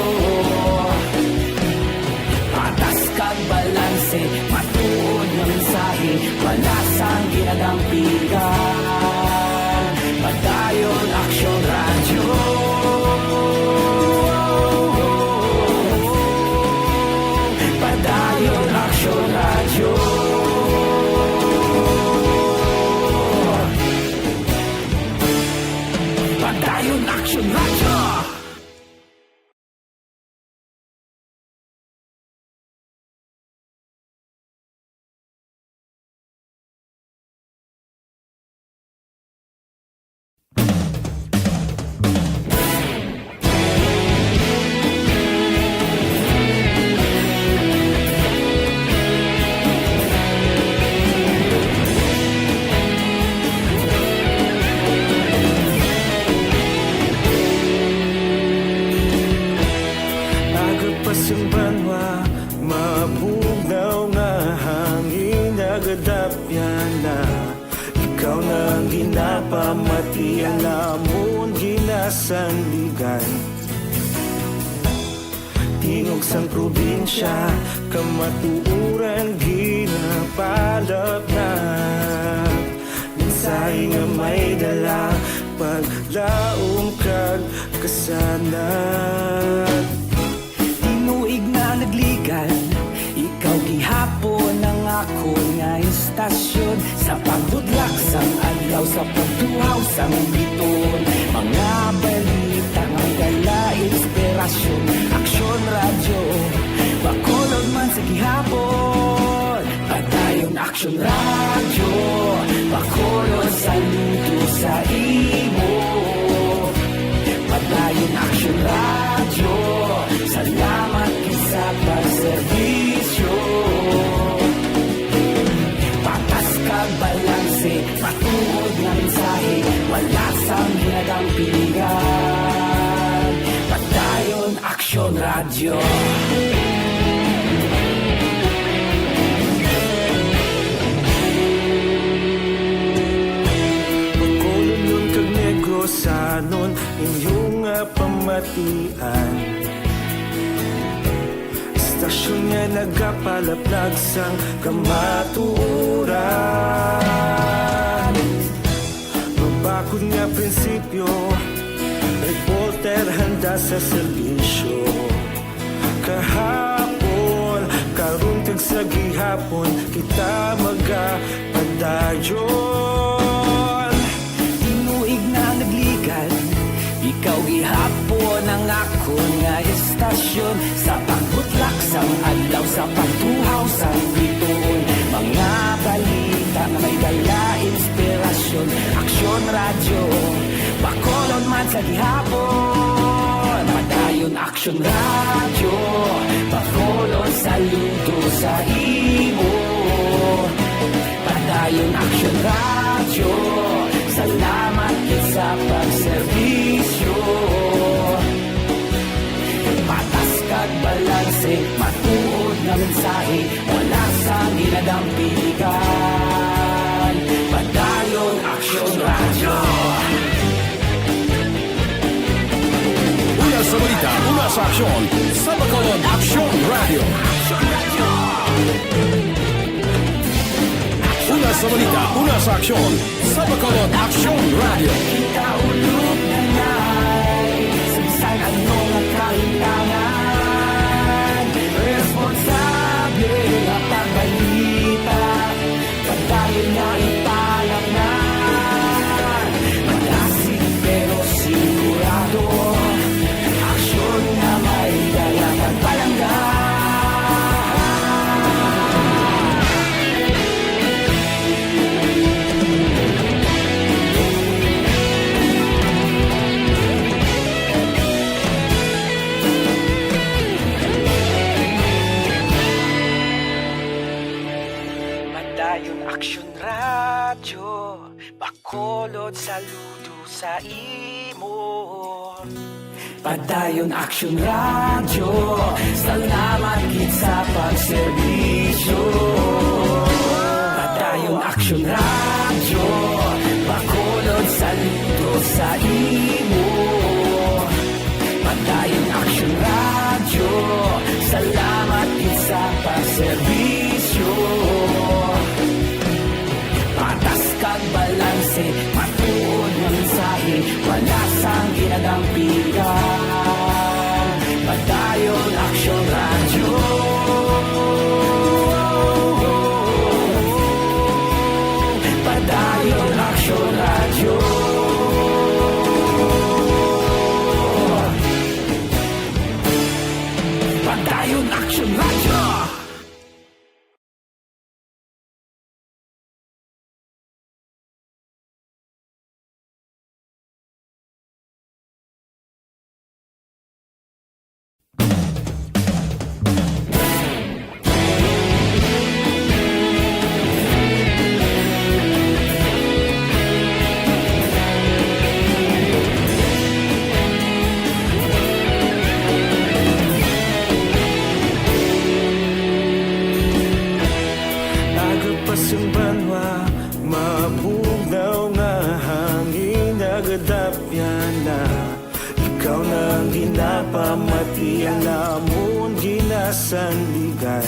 Speaker 6: Patas kag balanse, matuod nga mensahe, wala sang ginadampingan. Padayon Aksyon Radyo. Padayon Aksyon Radyo. Padayon Aksyon Radyo.
Speaker 7: Agapasumbanwa, mabugnaw nga hangin nagadapyan na. Ikaw na ang ginapamatian, namon ginasandigan. Tingog sang probinsya, kamatuuran ginapalap na. Mensahe nga may dala, paglaom kag kasanan.
Speaker 6: Tinuig na nagligan, ikaw gihapon ang ako nga istasyon. Sa pagbudlak sang adlaw, sa pagtuhaw sang biton, mga balita nga dala inspirasyon. Aksyon Radyo, Aksyon Radio, Bacolod saludo sa imo. Padayon Aksyon Radio, salamat sa pagserbisyo. Patas kag balanse, patuod na mensahe, wala sang ginagampingan. Padayon Aksyon Radio.
Speaker 7: Sanon inyong pamatian, istasyon nga nagapalaplag sang kamaturan. Mabakod nga prinsipyo, reporter handa sa serbisyo. Kahapon, karong tag sa gihapon, kita magapadayon.
Speaker 6: Ikaw gihapon ang ako nga istasyon, sa pagbutlak sang adlaw, sa pagtuhaw sang bituon. Mga balita na may dala inspirasyon. Aksyon Radio, Bacolod man sa gihapon. Padayon Aksyon Radio, Bacolod saludo sa imo. Padayon Aksyon Radio, salamat sa pagserbisyo. Patas kag balanse, matuod na mensahe, wala sa ginadampigan. Padayon Aksyon Radio.
Speaker 1: Una sa balita, una sa aksyon, sa Bacolod Aksyon Radio. Una sa balita, una sa aksyon, sa Bacolod Aksyon Radio.
Speaker 6: Kita ulog na ngay, samsan anong nagkahintangan. Responsable na pagbalita, pagdayon na ipalak na. Malasig pero sigurado, aksyon na may dala pagpalanggan. Aksyon Radio, Bacolod saludo sa imo. Padayon Aksyon Radio, salamat gid sa pagserbisyo. Padayon Aksyon Radio, Bacolod saludo sa imo. Padayon Aksyon Radio, salamat gid sa pagserbisyo. Patas kag balanse, matuod na mensahe, wala sang ginadampigan. Padayon Aksyon Radio. Padayon Aksyon Radio. Padayon Aksyon Radio.
Speaker 7: Pamatian lamon ginasandigan,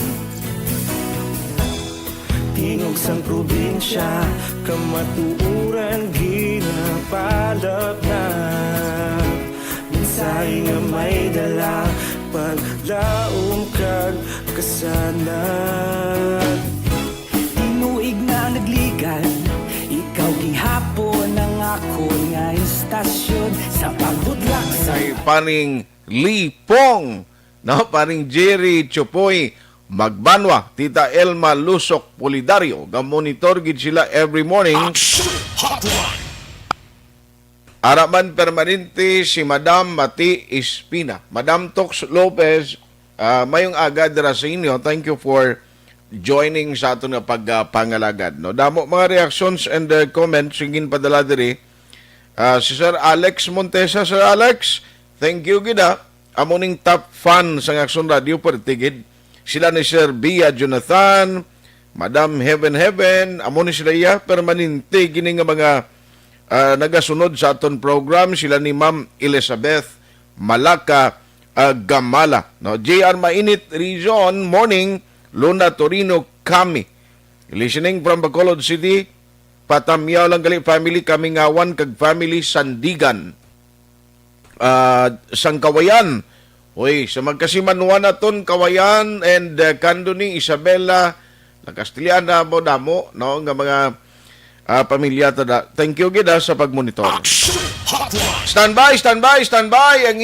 Speaker 7: tingog sang probinsya, kamatuuran ginapalap na. Mensahe nga may dala, paglaom kag kasanat.
Speaker 6: Tinuig na nagligan, ikaw gihapon ang ako nga istasyon, sa pagbudlak sa
Speaker 3: Ay paring Lipong, no? Paring Jerry Chopoy, Magbanwa, Tita Elma Lusok Polidario. Gamonitor gid sila every morning.
Speaker 2: Aksyon Hotline.
Speaker 3: Araman permanente si Madam Mati Espina. Madam Tox Lopez, mayong aga dira sa inyo. Thank you for joining sa ato nga pagpangalagad. No? Damo mga reactions and comments singin padala diri. Si Sir Alex Montesa. Sir Alex, thank you gida. Amuning top fan sa Aksyon Radio pertigid. Sila ni Sir Bia Jonathan, Madam Heaven, amo ni sila iya, permanente gini nga mga nagasunod sa aton program. Sila ni Ma'am Elizabeth Malaka Gamala. No? JR Mainit Region, morning, Luna Torino kami. Listening from Bacolod City, Patamyaw lang gali family, Kamingawan, kag family Sandigan. Sangkawayan, uy, sa magkasimanuan naton Kawayan and Kanduni, Isabela, na Castiliana, Modamo, no, nga mga pamilya tada. Thank you gida sa pagmonitor.
Speaker 2: Aksyon Hotline.
Speaker 3: Standby. Ang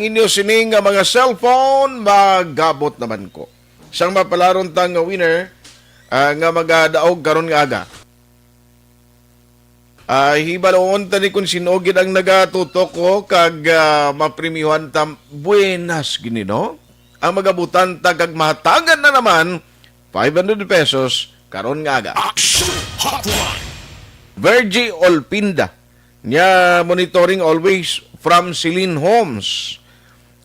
Speaker 3: inyo sining mga cellphone magabot naman ko. Sang mapalaron tang winner nga magadaog karon nga aga. Hibaloon tani kung sinogid ang nagatutok ko kag mapremyuhan tam buenas gini, no? Ang magabutan kag mahatagan na naman 500 pesos karon nga aga.
Speaker 2: Aksyon Hotline.
Speaker 3: Virgie Olpinda nya monitoring always from Celine Homes.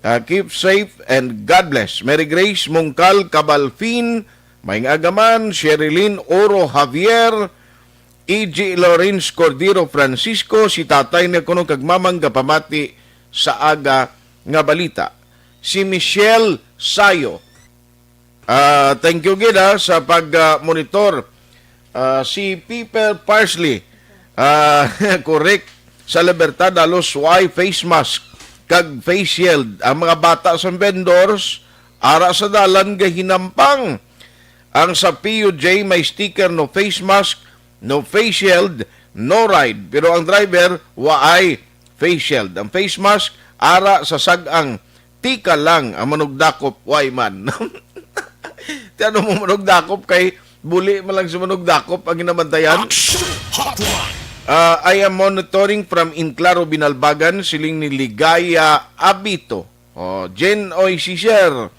Speaker 3: Keep safe and God bless. Mary Grace Mungkal Cabalfin, Maing Agaman, Sherilyn Oro Javier, E.G. Lawrence Cordero Francisco, si tatay na kuno kag mamang gapamati sa aga nga balita. Si Michelle Sayo. Thank you gida sa pag-monitor. Si Piper Parsley, correct, sa Libertad Alos Y face mask kag face shield. Ang mga bata sa vendors, ara sa dalan gahinampang. Ang sa PUJ may sticker no face mask, no face shield, no ride. Pero ang driver, waay face shield. Ang face mask, ara sa sagang, tika lang ang manugdakop, waay man. Tiyan mo manugdakop kay buli man lang sa manugdakop ang ginabantayan.
Speaker 2: Aksyon Hotline.
Speaker 3: I am monitoring from Inclaro, Binalbagan, siling ni Ligaya Abito. Jen Oisisher,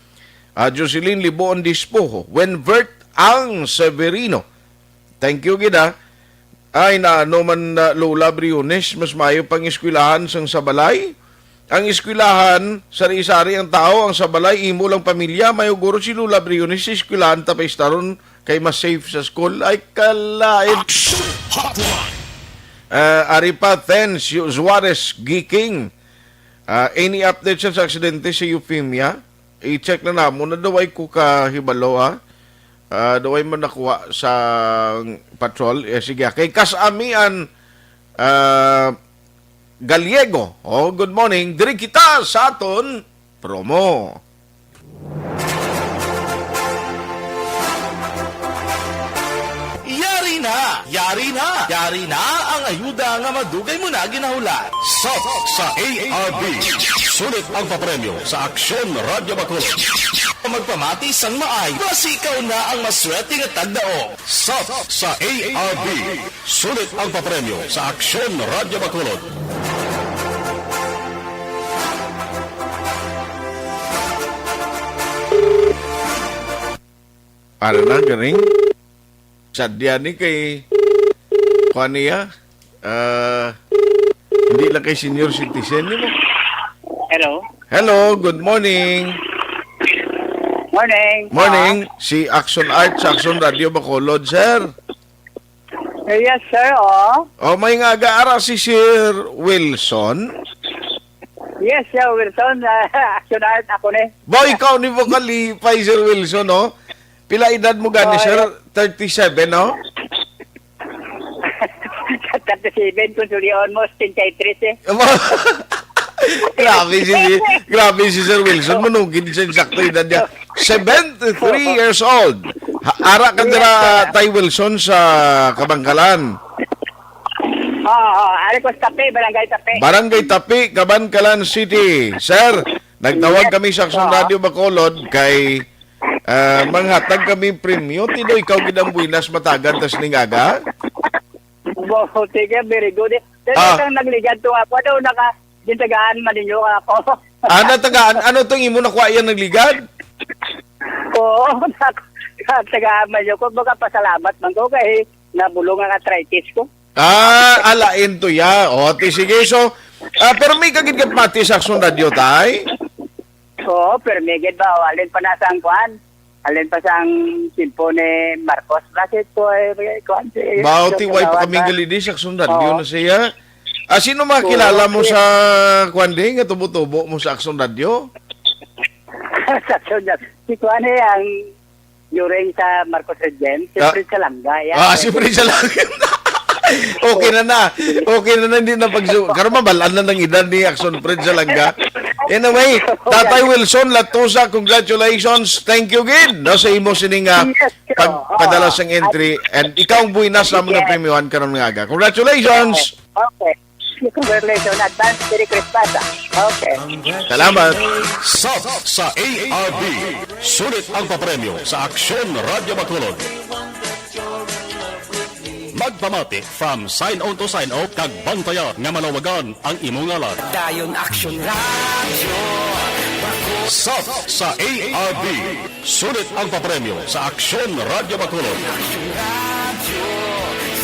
Speaker 3: Jocelyn Liboon Dispoho, Wenvert Ang Severino. Thank you, gida. Ay na ano man Lola Briones, mas mayo pang eskwelahan sang sabalay. Ang eskwelahan, sari-sari ang tao, ang sabalay, imo lang pamilya, mayo guro si Lola Briones, sa eskwelahan tapay staron kay mas safe sa school. Ay kalain.
Speaker 2: Aksyon Hotline.
Speaker 3: Aripa Tens, Juarez Giking. Any updates sa aksidente sa Euphemia? I-check na namo na daway ko kahibalo, ha? Daway man nakuha sa patrol. Sige, kay Kasamian Galiego. Good morning. Diri kita sa aton promo. Yari na ang ayuda nga madugay mo na ginahulat.
Speaker 2: Sa ARB. Sulit ang papremyo sa Aksyon Radio Bacolod.
Speaker 3: Magpamati sang maay, basi ikaw na ang maswerte nga tagdaong.
Speaker 2: Sa ARB. Sulit ang papremyo sa Aksyon Radio Bacolod.
Speaker 3: Para na garing sadya ni kay Juania, hindi lang kay senior citizen mo. Hello, good morning. Morning. Si Aksyon Art sa Aksyon Radio Bacolod, sir.
Speaker 8: Yes, sir,
Speaker 3: May nga aga-ara si Sir Wilson.
Speaker 8: Yes, sir, Wilson. Action art ako ni.
Speaker 3: Boy, ikaw ni vocally pa Sir Wilson, no? Pila edad mo gani, sir? 37, no?
Speaker 8: 37, kung suli almost 23, eh.
Speaker 3: Grabe si Sir Wilson. Manugin sa insakto edad niya. 73 years old. Ara ka dira Tay Wilson sa Kabangkalan.
Speaker 8: Ari ko Tape, Barangay Tape.
Speaker 3: Barangay Tapi, Kabangkalan City. Sir, Nagtawag kami sa Aksyon Radio Bacolod kay manghatag kami premyo. Tino, ikaw gidang buinas matagan tas ningaga?
Speaker 8: Sige, very good. Pero kang nagligad to ako, daw dintagaan man ninyo ako.
Speaker 3: Natagaan? Ano itong imo nakuha yan nagligad?
Speaker 8: Oo, tagaan man nyo ko. Baga pasalamat man ko kay nabulong ang arthritis ko.
Speaker 3: Alain to ya. O, sige. So, pero may kagid pati sa Aksyon Radio, tay?
Speaker 8: Oo, pero may ba? Alin pa nasa ang kuhan? Alin pa sa ang simpo ni Marcos. Bakit ko kuhan?
Speaker 3: Bauti, way pa kaming galidi sa Aksyon Radio na siya. Sino makilala mo sa kuwande nga tubo-tubo mo sa Aksyon Radio?
Speaker 8: Sa Aksyon Radio. Si kuhan ang during sa Marcos Regent, si Fred Salanga.
Speaker 3: Si Fred Salanga. Okay na, hindi na karon mabalaan na ng edad ni Aksyon Fred Salanga. Anyway, Tatay Wilson Latusa, congratulations. Thank you again. No, sa imo sining pagpadala sang entry and ikaw ang buinas na mga premiuhan karon nga aga. Congratulations.
Speaker 8: Okay. Congratulations. Advance Merry Christmas. Okay.
Speaker 3: Salamat.
Speaker 1: Sub sa ARB. Sulit ang papremyo sa Aksyon Radio Bacolod. Magpamati from sign on to sign off kag bantayan nga malawagan ang imong ngalan.
Speaker 6: Dayon Aksyon Radio.
Speaker 1: Sub sa ARB. Sulit ang papremyo sa Aksyon Radio Bacolod.
Speaker 6: Aksyon Radio.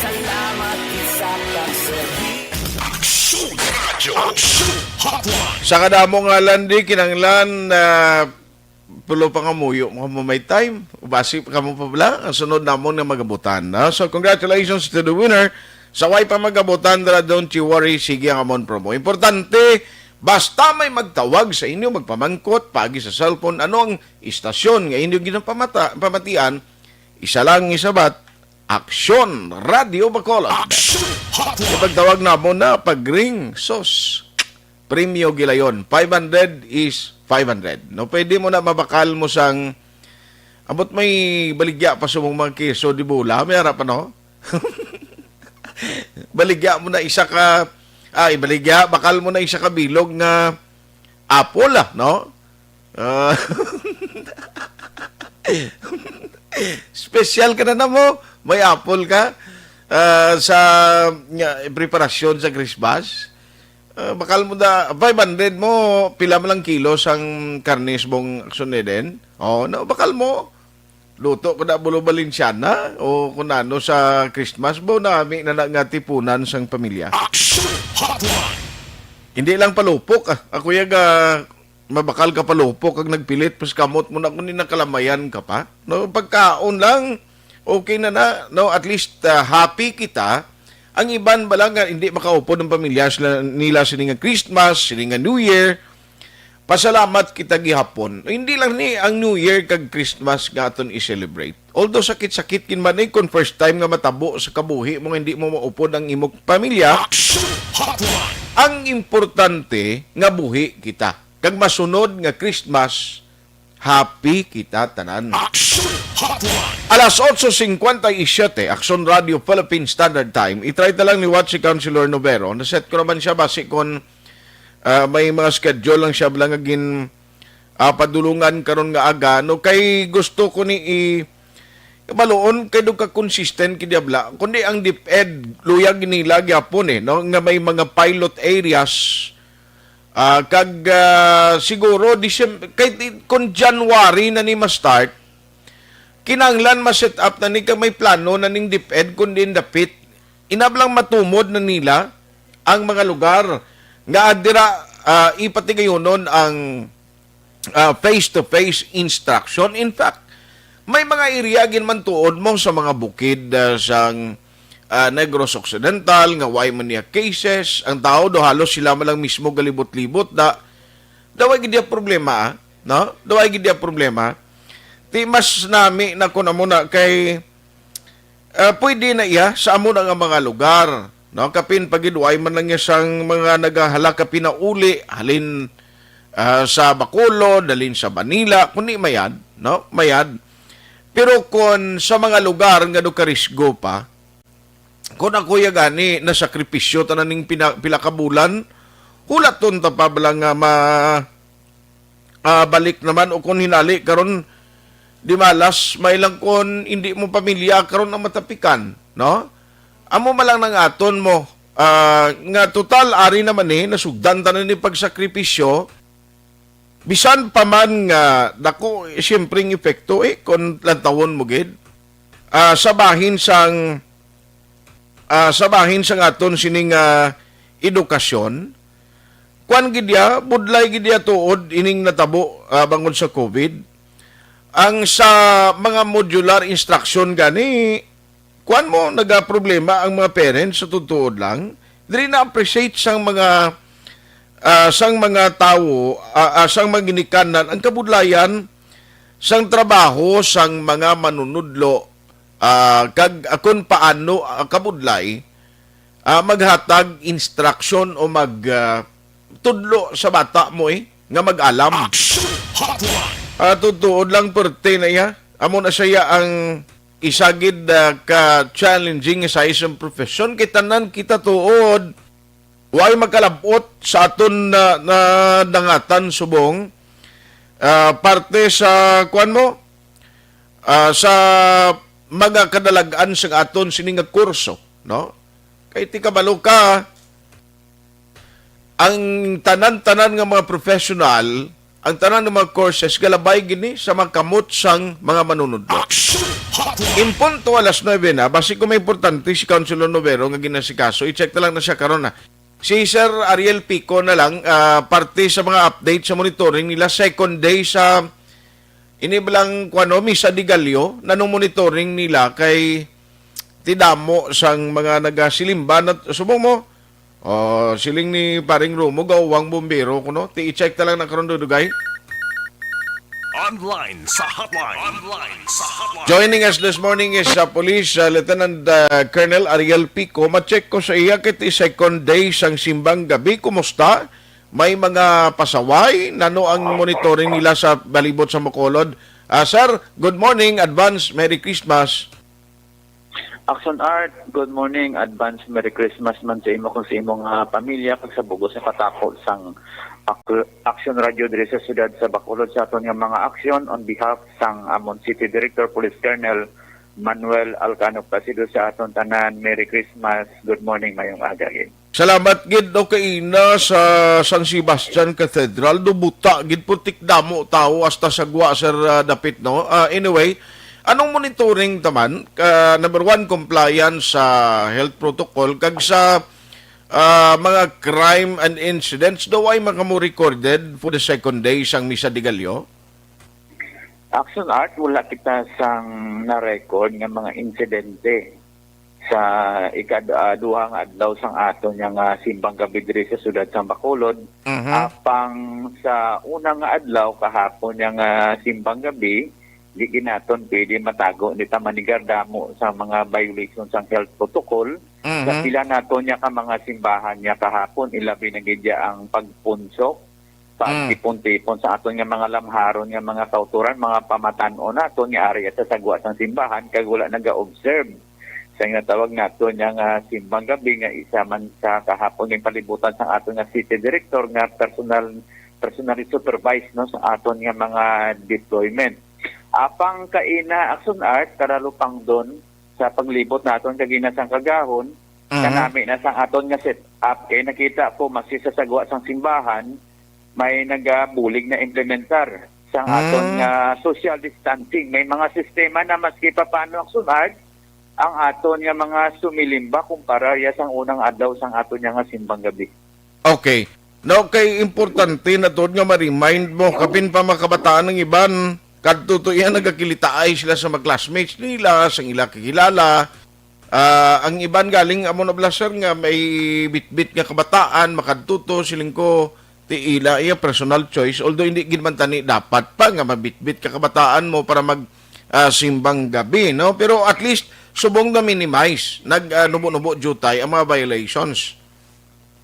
Speaker 6: Salamat sa pagserbi.
Speaker 2: Aksyon Radio. Aksyon Hotline.
Speaker 3: Sa kadamo nga landi kinanglan pulo pa nga muyo mo may time. Basi ka mo pa bala. Ang sunod namon nga magabutan. So, congratulations to the winner. Sa way pa magabutan, don't you worry. Sige ang amon promo. Importante, basta may magtawag sa inyo, magpamangkot, pagi sa cellphone, ano ang istasyon nga inyo pamatian, isa lang isabat, Aksyon Radio Bacolod.
Speaker 2: Aksyon Hotline.
Speaker 3: Pagtawag na mo na, pag-ring, sos, premio gilayon. 500 is 500. No, pwede mo na mabakal mo sang abot may baligya pa sa mga keso di bula. May harap no? Baligya mo na isa ka baligya, bakal mo na isa ka bilog nga apple no? Special ka na mo. May apple ka sa preparasyon sa Christmas. Bakal mo da 500 mo, pila mo lang kilos ang karnis mong Aksyon din. Bakal mo luto ko na bulo Balinsyana o kung ano sa Christmas bo na nga tipunan sang pamilya.
Speaker 2: Aksyon Hotline.
Speaker 3: Hindi lang palupok. Ako mabakal ka palupok kag nagpilit pas kamot mo na kunin nakalamayan ka pa. No, pagkaon lang okay na. No, at least happy kita. Ang iban ba lang nga hindi makaupo ng pamilya nila sininga Christmas, sininga New Year. Pasalamat kita gihapon. Hindi lang ni ang New Year kag Christmas nga aton i-celebrate. Although sakit-sakit kin man kung first time nga matabo sa kabuhi mo hindi mo maupo ang imong pamilya. Ang importante nga buhi kita. Kag masunod nga Christmas, happy kita tanan. Alas 8:57, Aksyon Radio Philippine Standard Time. I-try na lang ni Watch si Councilor Novero. Naset ko naman siya basi kung may mga schedule lang siya lang agin padulungan karon nga aga. No, kay gusto ko ni baloon kay ka consistent kidabla. Kundi ang DepEd luyag nila gyapon no, nga may mga pilot areas siguro kay kung January na ni ma-start kinanglan ma-set up na ni may plano na ning DepEd kundi dapit inablang matumod na nila ang mga lugar nga adira ipatigayonon ang face-to-face instruction. In fact, may mga area ginman tuod mo sa mga bukid sang Negros Occidental nga way man niya cases ang tao do halos sila malang mismo galibot-libot daway gid problema no daway gid problema ti mas nami na kuno muna kay pwede na iya sa amo nga mga lugar no kapin pagidway man lang niya sang mga nagahala kapin na uli halin sa Bacolod dalin sa Manila kundi mayad no mayad pero kun sa mga lugar nga do karisgo pa kung ako gani na sakripisyo tananing pila ka bulan hulaton ta pa bala nga balik naman o kung hinali karon di malas may lang kon hindi mo pamilya karon ang matapikan, no? Amo malang nang aton mo nga total ari naman nasugdan tanan ni pagsakripisyo bisan pa man nga dako siyempre ng epekto kon lantawon mo gid sabahin sang aton sining edukasyon kuan gid ya budlay gid ya tuod ining natabo bangod sa COVID ang sa mga modular instruction gani kuan mo nagaproblema ang mga parents sa tutuod lang dili na appreciate sang mga tao sang mga ginikanan ang kabudlayan sang trabaho sang mga manunudlo kag akon paano kabudlay maghatag instruction o tudlo sa bata mo nga mag-alam. Tutuod lang perte na iya. Amo na siya ang isagid ka-challenging sa isang profession. Kitanan kita tuod. Huwag magkalabot sa aton na dangatan subong. Parte sa kuan mo sa mga kadalagaan sa aton sining kurso, no? Kay ti kabalo ka ang tanan-tanan nga mga professional, ang tanan ng mga courses galabay gini sa mga kamot sang mga manunudlo. Impunto alas 9 na, basi ko may importante si Councilor Novero nga ginasikaso, i-check na lang na siya karon na. Si Sir Ariel Pico na lang, parte sa mga update sa monitoring nila, second day sa inibalang misa di Galio, nanong monitoring nila kay tidamo sang mga nagasilimban at subong mo, siling ni paring Romo, gawang bombero kuno, i-check na lang na karon dudugay.
Speaker 2: Online sa hotline.
Speaker 3: Joining us this morning is Police Lieutenant Colonel Ariel Pico. Ma-check ko sa iya kiti second day sang simbang gabi. Kumusta? May mga pasaway? Nano ang monitoring nila sa balibot sa Bacolod? Sir, good morning. Advance Merry Christmas.
Speaker 9: Aksyon Art, good morning. Advance Merry Christmas man sa imo kung sa imong pamilya kag sa bugos sa patako sang Aksyon Radio diri sa siyudad sa Bacolod sa aton nga mga aksyon on behalf sang amon City Director Police Colonel Manuel Alcano Placido sa aton tanan. Merry Christmas. Good morning, mayong aga gid.
Speaker 3: Salamat gid o kaina sa San Sebastian Cathedral. Dubuta gid putik damo tao hasta sagwa sir dapit no. Anyway, anong monitoring taman? Number one, compliance sa health protocol kag sa mga crime and incidents daw ay makamo recorded for the second day sang Misa de Gallo?
Speaker 9: Action Art, wala kita sang na-record nga mga insidente sa ikaduhang adlaw sang aton nga simbang gabi diri sa siyudad sa Bacolod. Apang sa unang adlaw kahapon nga simbang gabi, di ginaton pwede matago ni tamanigar damo sa mga violations sang health protocol. Sa pila nato niya ka mga simbahan niya kahapon, ilabi na gidya ang pagpunsok, pagtipon-tipon sa aton nga mga lamharon nga mga kauturan, mga pamatan-o nato nga area sa sagwa sang simbahan kag wala naga-observe sa nga tawag nato niya nga simbang gabi nga isa man sa kahapon ng palibutan sa aton nga city director nga personally supervised no sa aton nga mga deployment. Apang kaina Action Art karalupang doon sa paglibot naton kag ginasang kagahon kanami na sang aton nga set up kay nakita ko masisasagwa sang simbahan may nagabulig na implementar sang aton nga social distancing. May mga sistema na maski pa paano Action Art ang aton nga mga sumilimba kumpara ya sang unang adlaw sang aton nga simbang gabi.
Speaker 3: Okay. No, kay importante na to nga ma-remind mo kapin pa makabataan ng iban kadto yan nagakilitaay sila sa mga classmates nila, sa ila kakilala. Ang iban galing amo na blaser nga may bitbit nga kabataan, makadtuto siling ko ti ila iya personal choice. Although hindi gid man tani dapat pa nga mabitbit ka kabataan mo para mag simbang gabi, no? Pero at least subong na minimize nubo-nubo jutay ang mga violations.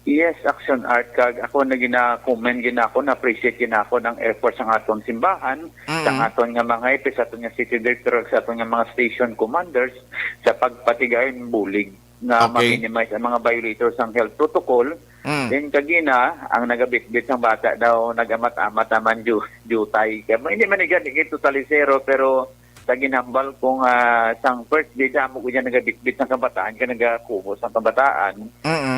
Speaker 9: Yes, Action Art kag ako na gina-comment ginako na appreciate ginako ng efforts ng aton simbahan sa aton nga mga epis sa aton nga city director sa aton nga mga station commanders sa pagpatigayon bulig na ma-minimize ang mga violators ng health protocol Then kagina, ang nagabitbit ng bata daw, nagamat-amat naman jutay. Kaya hindi man totally zero, pero sa ginambal kung sang first day damo ko dyan nagabitbit ng kabataan, ka nagakubos ng kabataan,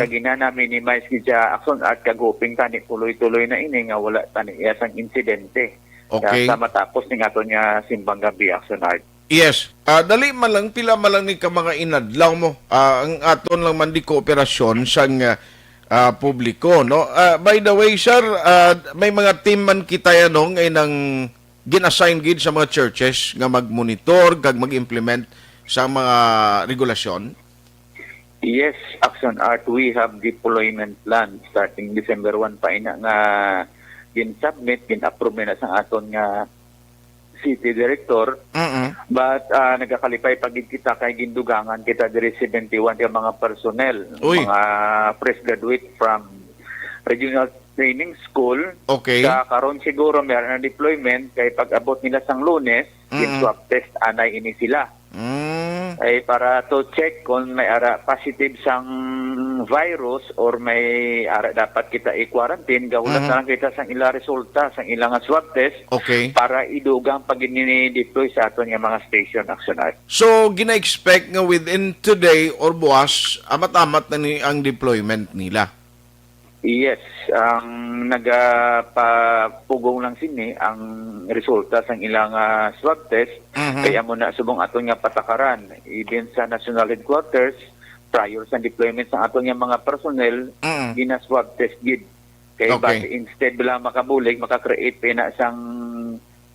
Speaker 9: kagina na minimize kita action art kaguping tani tuloy-tuloy na ini nga wala tani isang insidente.
Speaker 3: Okay.
Speaker 9: Sa matapos ni ato niya simbang gabi action art.
Speaker 3: Yes. Dali man lang, pila man lang ni ka mga inadlaw mo. Ang aton lang man di kooperasyon sang publiko, no? By the way, sir, may mga team man kita yan, ngay nang gin-assign gid sa mga churches nga mag-monitor, kag mag-implement sa mga regulasyon?
Speaker 9: Yes, Action Art, we have deployment plan starting December 1 pa ina nga gin-submit, gin-approve na sa aton nga city director. But nagakalipay pagid kita kay gindugangan kita diri 71 ka mga personnel, mga fresh graduate from regional training school.
Speaker 3: Okay.
Speaker 9: Sa karon siguro meron na deployment kay pag-abot nila sang Lunes, swab test anay ini sila. Ay para to check kung may ara positive sang virus or may ara dapat kita i-quarantine, gawlat na lang kita sang ila resulta sang ilang swab test.
Speaker 3: Okay.
Speaker 9: Para idugang pag deploy sa aton nga mga station Action Art.
Speaker 3: So, gina-expect nga within today or buwas, amat-amat na ni ang deployment nila?
Speaker 9: Yes, ang nagapapugong lang sini ang resulta sang ilang swab test. Kaya mo na subong aton nga patakaran even sa national headquarters prior sa deployment sa aton nga mga personnel gina-swab test gid. Kaya base instead bila makabulig maka-create pa na sang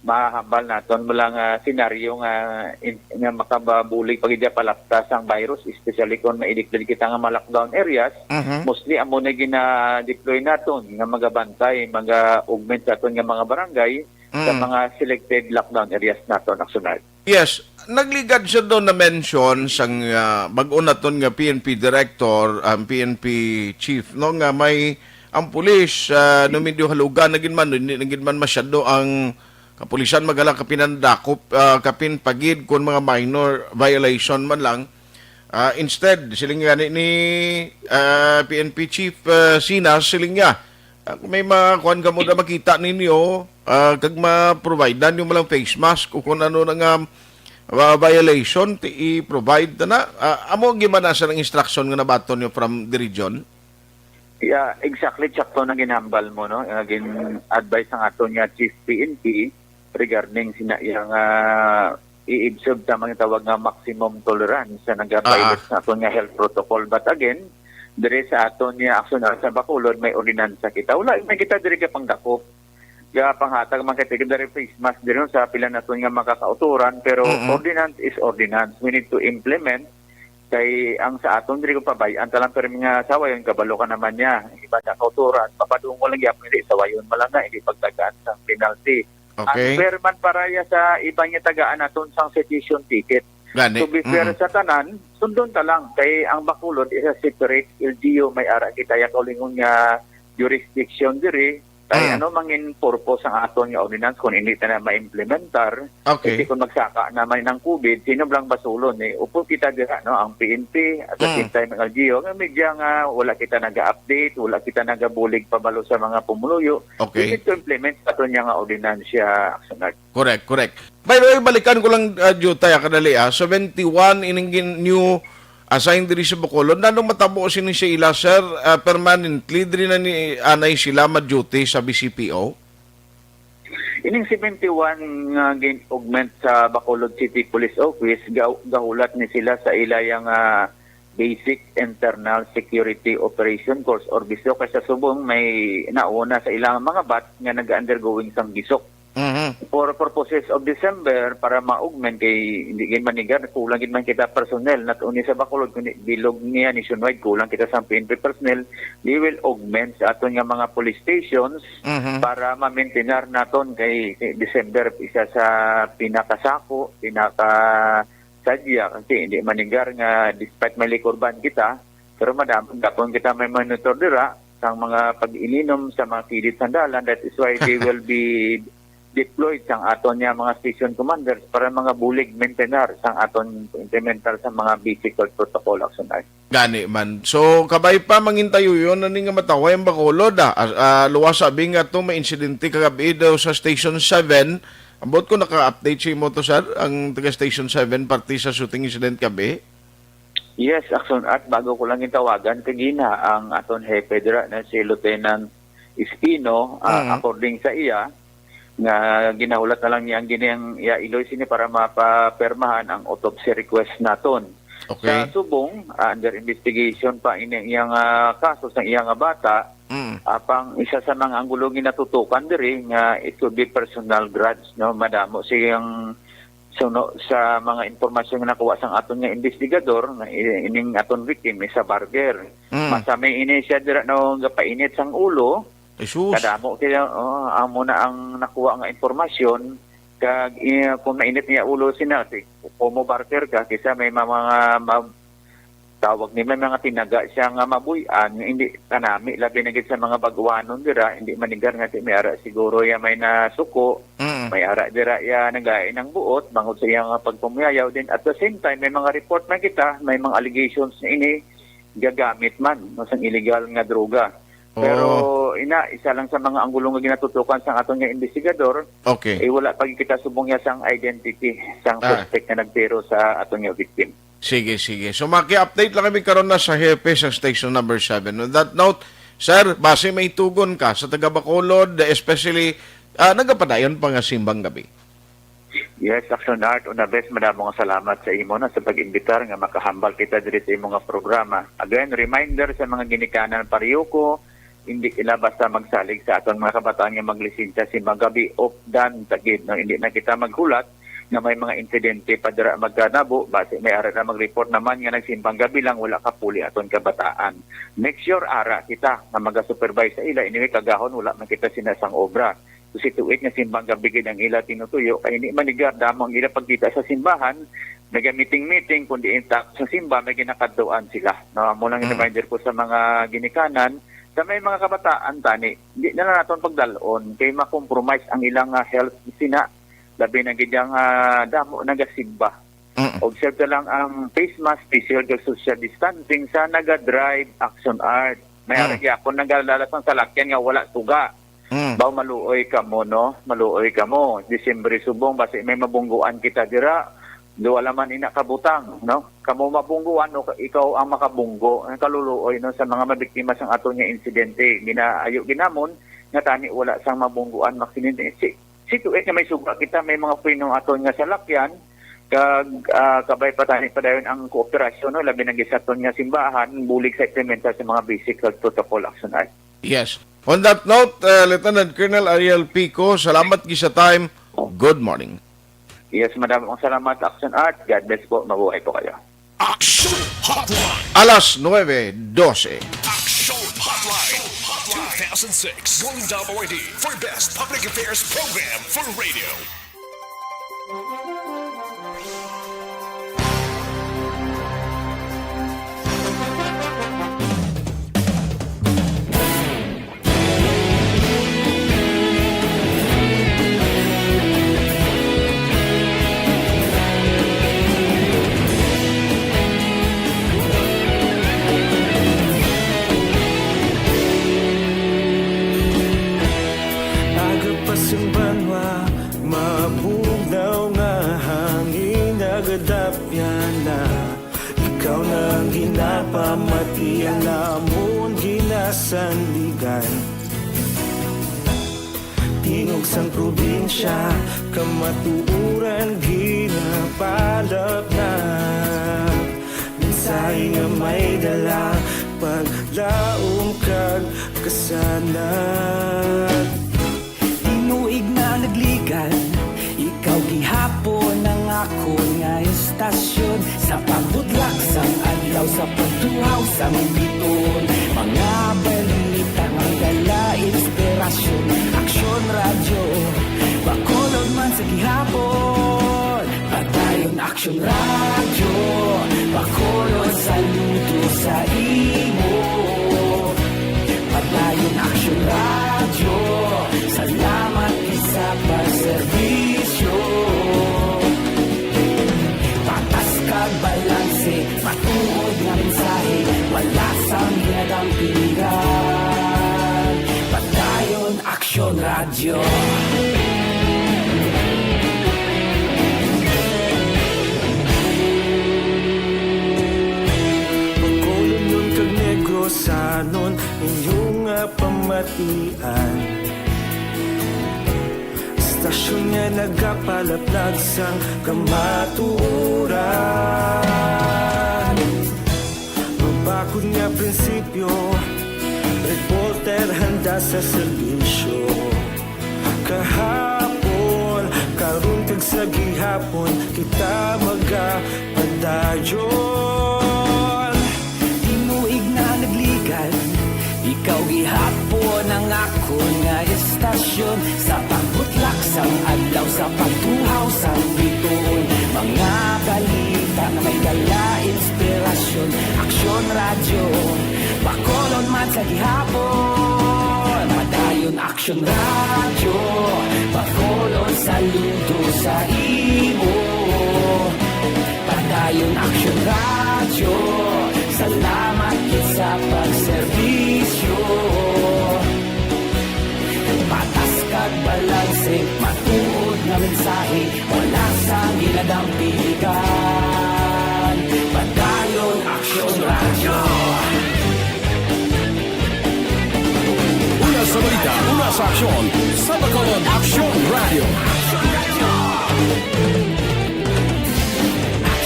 Speaker 9: mahambal naton mulang senaryo nga makababulig pagidya palaktas ang virus, especially kung ma-declare kita nga ma-lockdown areas. Mostly amo na gina-deploy naton nga magabantay, mag-augment sa aton nga mga barangay sa mga selected lockdown areas naton Aksyon.
Speaker 3: Yes, nagligad siya doon na mention sang bag-o naton nga PNP director, PNP chief, no, nga may ang pulis no medyo halugan nagin man masyado ang kapulisan magala kapinandakop kapin pagid kun mga minor violation man lang. Instead siling nga ni PNP chief Sinas siling nga may mga kuan kamo na makita ninyo kag ma-provide nyo malang face mask o kung ano nga violation i-provide na amo gimana sa ng instruction nga nabaton nyo from the region?
Speaker 9: Yeah, exactly, sakto na ginambal mo, no? Gin-advise ang ato nga chief PNP regarding sinayang i-observe sa mga tawag nga maximum tolerance sa nag-violate sa aton nga health protocol. But again, dire sa aton nga aksyon sa Bacolod, may ordinansa kita. Wala, may kita dire ka pangdakop. Kaya panghatag man kita dire face mask dire sa pila naton nga makakauturan. Pero ordinance is ordinance. We need to implement. Kay ang sa aton dire ko pabayaan talang pero mga sawayon kabalo ka naman niya. Iba na kauturan. Papadung lang gyapon hindi sawayon malanga hindi pagtagaan sa penalty.
Speaker 3: Okay.
Speaker 9: Ang fair man paraya sa iba niya tagaan naton sang citation ticket.
Speaker 3: Gani.
Speaker 9: To be fair sa tanan, sundon ta lang. Kay ang Bacolod is a separate LGU, may ara kita ya kaulingon nga jurisdiction diri. Kay ano mangin purpose ang aton nga ordinance kung hindi ta na ma-implementar.
Speaker 3: Okay.
Speaker 9: Kasi kung magsaka naman ng COVID, sino lang basulon upo kita dira no ang PNP at the same time ang LGU nga medya nga wala kita naga-update, wala kita nagabulig pabalo sa mga pumuluyo.
Speaker 3: Okay.
Speaker 9: We need to implement aton nga ordinansya Aksyon.
Speaker 3: Correct. By the way, balikan ko lang jutay kadali 71 ining new assigned diri sa Bacolod. Nanong matabo sini siya ila, sir, permanently diri na ni anay sila ma-duty sa BCPO?
Speaker 9: Ining 71 nga augment sa Bacolod City Police Office, gahulat ni sila sa ilayang Basic Internal Security Operation Course or BISOC. Kasi subong may nauna sa ilang mga bat nga nag-undergoing sang BISOC. For purposes of December, para ma-augment kay hindi gin manigar, kulang gin man kita personnel, not only sa Bacolod, kundi bilog niya nationwide, kulang kita sa PNP personnel, we will augment sa aton nga mga police stations para ma-maintainar naton kay December isa sa pinakasako, pinakasadya, kasi hindi manigar nga despite may likorban kita, pero madam, dapat kita may monitor dira sa mga pag-ininom sa mga kilit sandalan. That is why they will be deployed sang aton niya mga station commanders para mga bulig maintenance sang aton implementar sa mga basic protocol action art.
Speaker 3: Gani man. So, kabay pa mangintayo yun, ani nga mataway ang Bacolod, luwas sabi nga to, may insidente kagabi daw sa Station 7. Ambot ko naka-update si mo to, sir, ang taga Station 7, party sa shooting incident kabi.
Speaker 9: Yes, action art, bago ko lang itawagan, kagina ang aton hepe dira na si Lieutenant Espino, according sa iya, nga ginahulat na lang niya ang giniyang Iloy sini para mapapermahan ang autopsy request naton.
Speaker 3: Okay.
Speaker 9: Sa subong, under investigation pa iyang kaso sa iyang bata, apang isa sa mga anggulo ginatutukan diri nga it could be personal grudge, no, madamo siyang sa mga impormasyon nga nakuha sang aton nga investigador nga ining aton victim sa barber. Masami ini siya dira no gapainit sang ulo.
Speaker 3: Jesus.
Speaker 9: Kadamo kaya amo na ang nakuha nga impormasyon kag kung mainit niya ulo sinati kumo barter ka kisa may mga tawag ni may mga tinaga siya nga mabuyan hindi kanami labi na gid sa mga baguanon dira hindi manigar nga may ara siguro ya may nasuko may ara dira ya nagain ng buot bangod sa iyang pagpumayaw din at the same time may mga report na kita may mga allegations na ini gagamit man no sang illegal nga droga. Pero isa lang sa mga anggulo nga ginatutukan sang aton nga investigador.
Speaker 3: Okay.
Speaker 9: Wala pa kita subong niya sang identity sang suspect na nagtero sa aton nga victim.
Speaker 3: Sige. So maki-update lang kami karon na sa hepe sa station number 7. On that note, sir, base may tugon ka sa taga Bacolod, especially nagapadayon pa nga simbang gabi.
Speaker 9: Yes, Aksyon Art, una best madamo nga salamat sa imo na sa pag-imbitar nga makahambal kita diri sa imong programa. Again, reminder sa mga ginikanan pariyoko, hindi ila basta magsalig sa aton mga kabataan nga maglisensya simbang gabi off dan tagid, no? Hindi na kita maghulat na may mga insidente pa dira magkanabo base may ara na mag-report naman nga nagsimbang gabi lang wala ka puli aton kabataan. Make sure ara kita na maga-supervise sa ila anyway kagahon wala man kita sinasang obra. So situate nga simbang gabi gid ang ila tinutuyo kay hindi manigar damo ang ila pagkita sa simbahan naga-meeting kundi intact sa simba may ginakadtuan sila. No, amo lang reminder ko sa mga ginikanan sa may mga kabataan tani, hindi na naton pagdalon kay ma-compromise ang ilang health sina labi na gidyang damo nagasimba. Observe ka lang ang face mask, physical social distancing sa naga-drive action art. May aragi ako nagalalas ng salakyan nga wala tuga. Baw maluoy ka mo, no? Maluoy ka mo. Disyembre subong basi may mabungguan kita dira. Do wala man ina kabutang, no? Kamo mabungguan o ikaw ang makabunggo. Ang kaluluoy no sa mga mabiktima sang aton nga insidente. Ginaayo ginamon nga tani wala sang mabungguan maksininte. Situate nga may suga kita may mga pinong aton nga salakyan kag kabay padayon ang kooperasyon no labi na gisaton nga simbahan bulig sa implementar sa mga basic health protocol action art.
Speaker 3: Yes. On that note, Lieutenant Colonel Ariel Pico, salamat gi sa time. Good morning.
Speaker 9: Yes, madaming salamat, Action Art. God bless po. Mabuhay po kayo.
Speaker 2: Aksyon Hotline.
Speaker 3: Alas 9:12.
Speaker 2: Aksyon Hotline. 2006 Golden Double ID for Best Public Affairs Program for Radio.
Speaker 7: Ikaw nang ginapamati ang namon ginasandigan Tingog sang probinsya kamatuuran ginapalap na Minsay nga may dala paglaom kag kasanat
Speaker 6: Tinuig na nagligan ikaw gihapon ang ako nga estasyon Sa pagbutlak sang adlaw sa pagtuhaw sang biton Mga balita ang dala inspirasyon Aksyon radyo Bacolod man sa gihapon Patayon aksyon radyo Bacolod saludo sa imo Patayon aksyon radyo Salamat isa pa sa wala sang hinadampingan. Padayon Aksyon Radyo.
Speaker 7: Sanon inyong pamatian, istasyon nga nagapalaplag sang kamaturan. Mabakod nga prinsipyo, reporter handa sa serbisyo. Kahapon, karun kag sa gihapon, kita magapadayon.
Speaker 6: Tinuig na nagligan, ikaw gihapon ang ako nga estasyon. Sa pagbutlak sang adlaw, sa pagtuhaw sang bituon, mga balita na may dala inspirasyon. Aksyon Radyo, bakolon man sa gihapon. Padayon Aksyon Radyo, bakolon saludo sa imo. Padayon Aksyon Radyo, salamat sa pagserbisyo. Patas kag balanse, matuod na mensahe, wala sang ginadampigan. Padayon Aksyon Radyo.
Speaker 1: Una sa balita, una sa aksyon, sa Bacolod Aksyon Radio.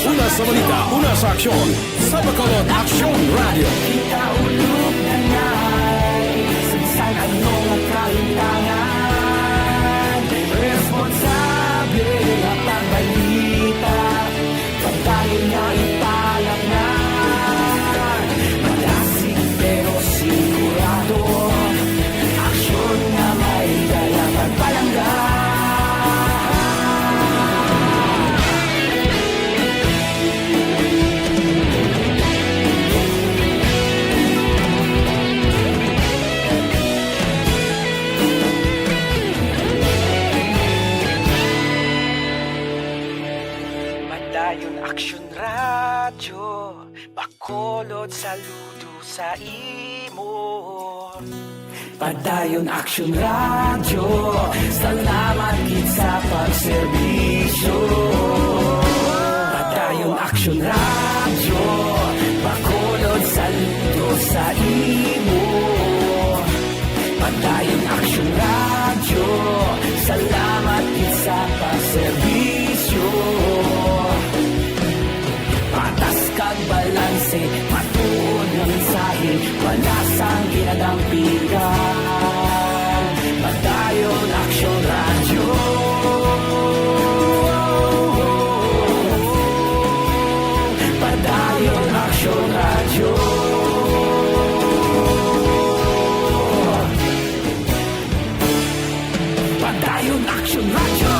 Speaker 1: Una sa balita, una sa aksyon, sa Bacolod Aksyon Radio.
Speaker 6: Kita ulog na ngay, sinsan anong kalintangan. Responsable at pagbalita, pagdayon na ipalak na. Malasig pero sigurado, aksyon na may dalang at palangga. Padayon Aksyon Radyo, bakolod saludo sa imo. Padayon Aksyon Radyo, salamat gid sa pagserbisyo. Padayon Aksyon Radyo, bakolod saludo sa imo. Padayon Aksyon Radyo, salamat gid sa pagserbisyo. Patas kag balanse, matuod na mensahe, wala sang ginadampigan. Padayon Aksyon Radyo. Padayon Aksyon Radyo. Padayon Aksyon Radyo.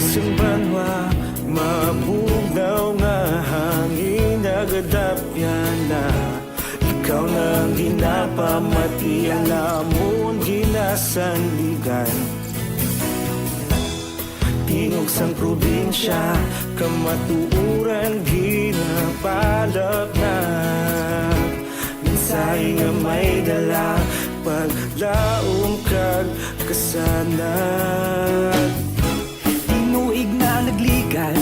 Speaker 7: Simbanwa, mabugaw nga hangin nagadapyan na. Ikaw nang ginapamatian namon ginasanligan. Tingog sang probinsya, kamatuuran ginapalap na. Minsay nga may dala, paglaom kag kasanat.
Speaker 6: Tinuig na nagligan,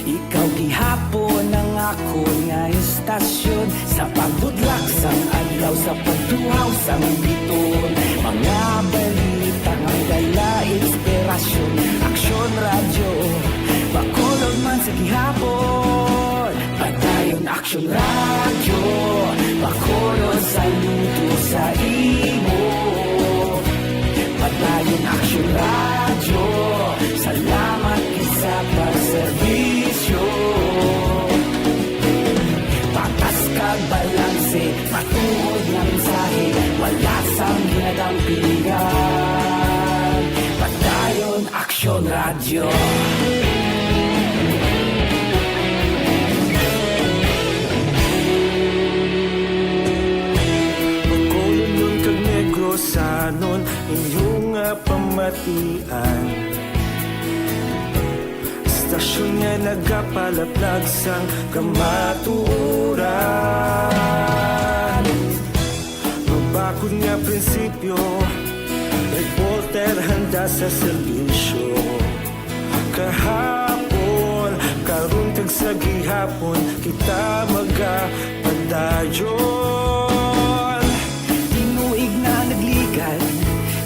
Speaker 6: ikaw gihapon ang ako nga estasyon. Sa pagbudlak sang adlaw, sa pagtuhaw sang biton, mga balita nga dala inspirasyon. Aksyon Radyo, bakolod man sa gihapon. Padayon Aksyon Radyo, bakolod saludo sa imo. Padayon Aksyon Radyo, salamat sa pagserbisyo.
Speaker 7: inyong pamatian. Istasyon nga nagapalaplag sang kamatuuran. Mabakod nga prinsipyo, reporter handa sa serbisyo. Kahapon, karun kag sa gihapon, kita magapadayon.
Speaker 6: Tinuig na nagligan,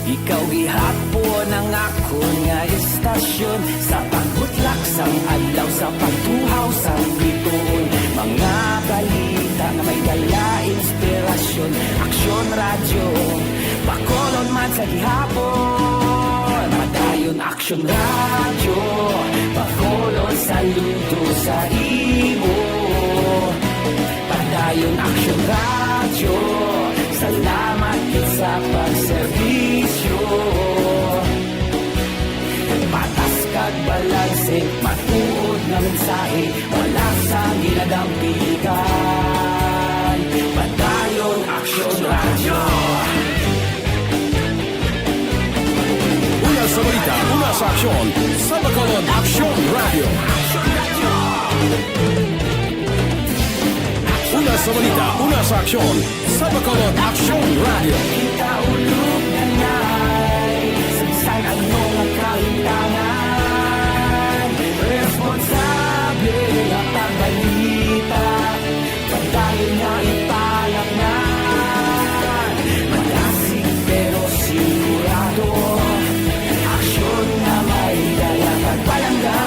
Speaker 6: ikaw gihapon ang ako nga istasyon. Sa pagbutlak sang adlaw, sa pagtuhaw sang bituon, mga balita na may dala inspirasyon. Aksyon radyo, Bacolod man sa gihapon. Madayon Aksyon radyo, Bacolod saludo sa imo. Padayon Aksyon radyo, salamat gid sa pagserbisyo. Patas kag balanse, matuod na mensahe, wala sa ginadampikan. Padayon Aksyon radyo.
Speaker 1: Una sa balita, una sa aksyon, sa Bacolod Aksyon Radio. Una sa balita, una sa aksyon, sa Bacolod Aksyon Radio.
Speaker 6: Kita ulog na ngay, sagsay ang mga kahintangan. Responsable at pagbalita, pagdayon na ipalaknan. Malasig pero sigurado, aksyon na may dala pagpalanggan.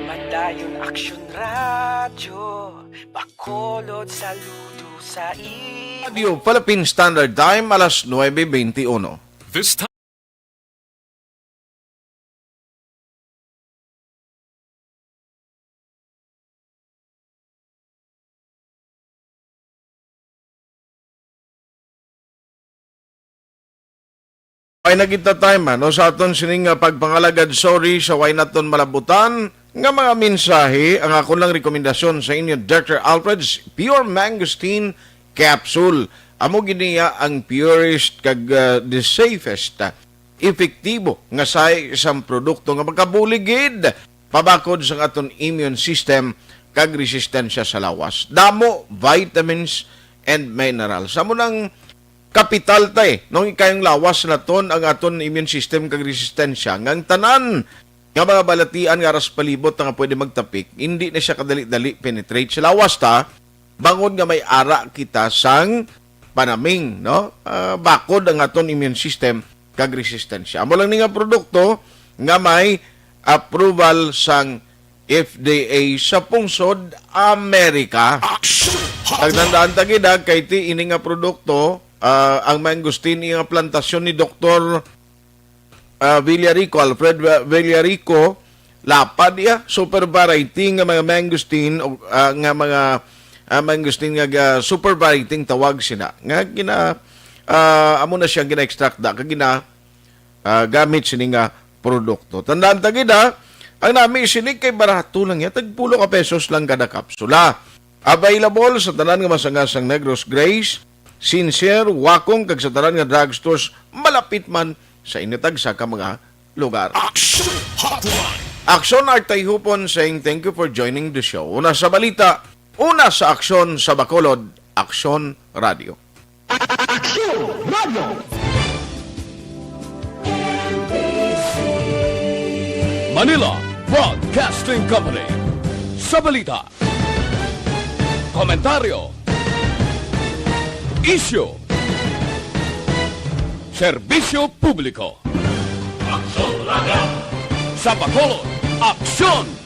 Speaker 6: Madayon Aksyon radyo, Bacolod saludo sa iyo.
Speaker 3: Radio Philippine Standard Time, alas 9:21.
Speaker 2: This time.
Speaker 3: Ay nagita time no sa aton sining pagpangalagad sorry sa way naton malabutan nga mga mensahe. Ang ako lang rekomendasyon sa inyo, Dr. Alfred's Pure Mangosteen Capsule. Amo giniya ang purest kag the safest, epektibo nga sa isang produkto nga magkabuligid pabakod sa aton immune system kag resistensya sa lawas. Damo vitamins and minerals. Amo nang kapital tay nung ikayong lawas na ton ang aton immune system kag resistensya ngang tanan nga mga balatian nga ras palibot nga pwede magtapik, hindi na siya kadali-dali penetrate sa lawas ta bangod nga may ara kita sang panaming no bakod ang aton immune system kag resistensya. Amo lang ni nga produkto nga may approval sang FDA sa pungsod Amerika. Tagtandaan tagida kay ti ini nga produkto. Ang mangosteen nga plantasyon ni Dr. Villarico, Alfred Villarico, lapad ya, super variety nga mga mangosteen, nga mga mangosteen nga super variety tawag sina. Nga amo na siya gina-extract da, kagina gamit sini nga produkto. Tandaan tagida, ang nami isinig kay barato lang ya, tagpulo ka pesos lang kada kapsula. Available sa tanan nga masangasang Negros Grace, Sincere, Wakong, kag sa tanan nga drugstores malapit man sa initag sa mga lugar.
Speaker 2: Aksyon Hotline.
Speaker 3: Aksyon Art Tayhopon saying thank you for joining the show. Una sa balita, una sa aksyon sa Bacolod, Aksyon Radio.
Speaker 6: Aksyon Radio!
Speaker 1: Manila Broadcasting Company. Sa balita, komentaryo, issue, serbisyo publiko. Aksyon Radio. Sa Bacolod, Aksyon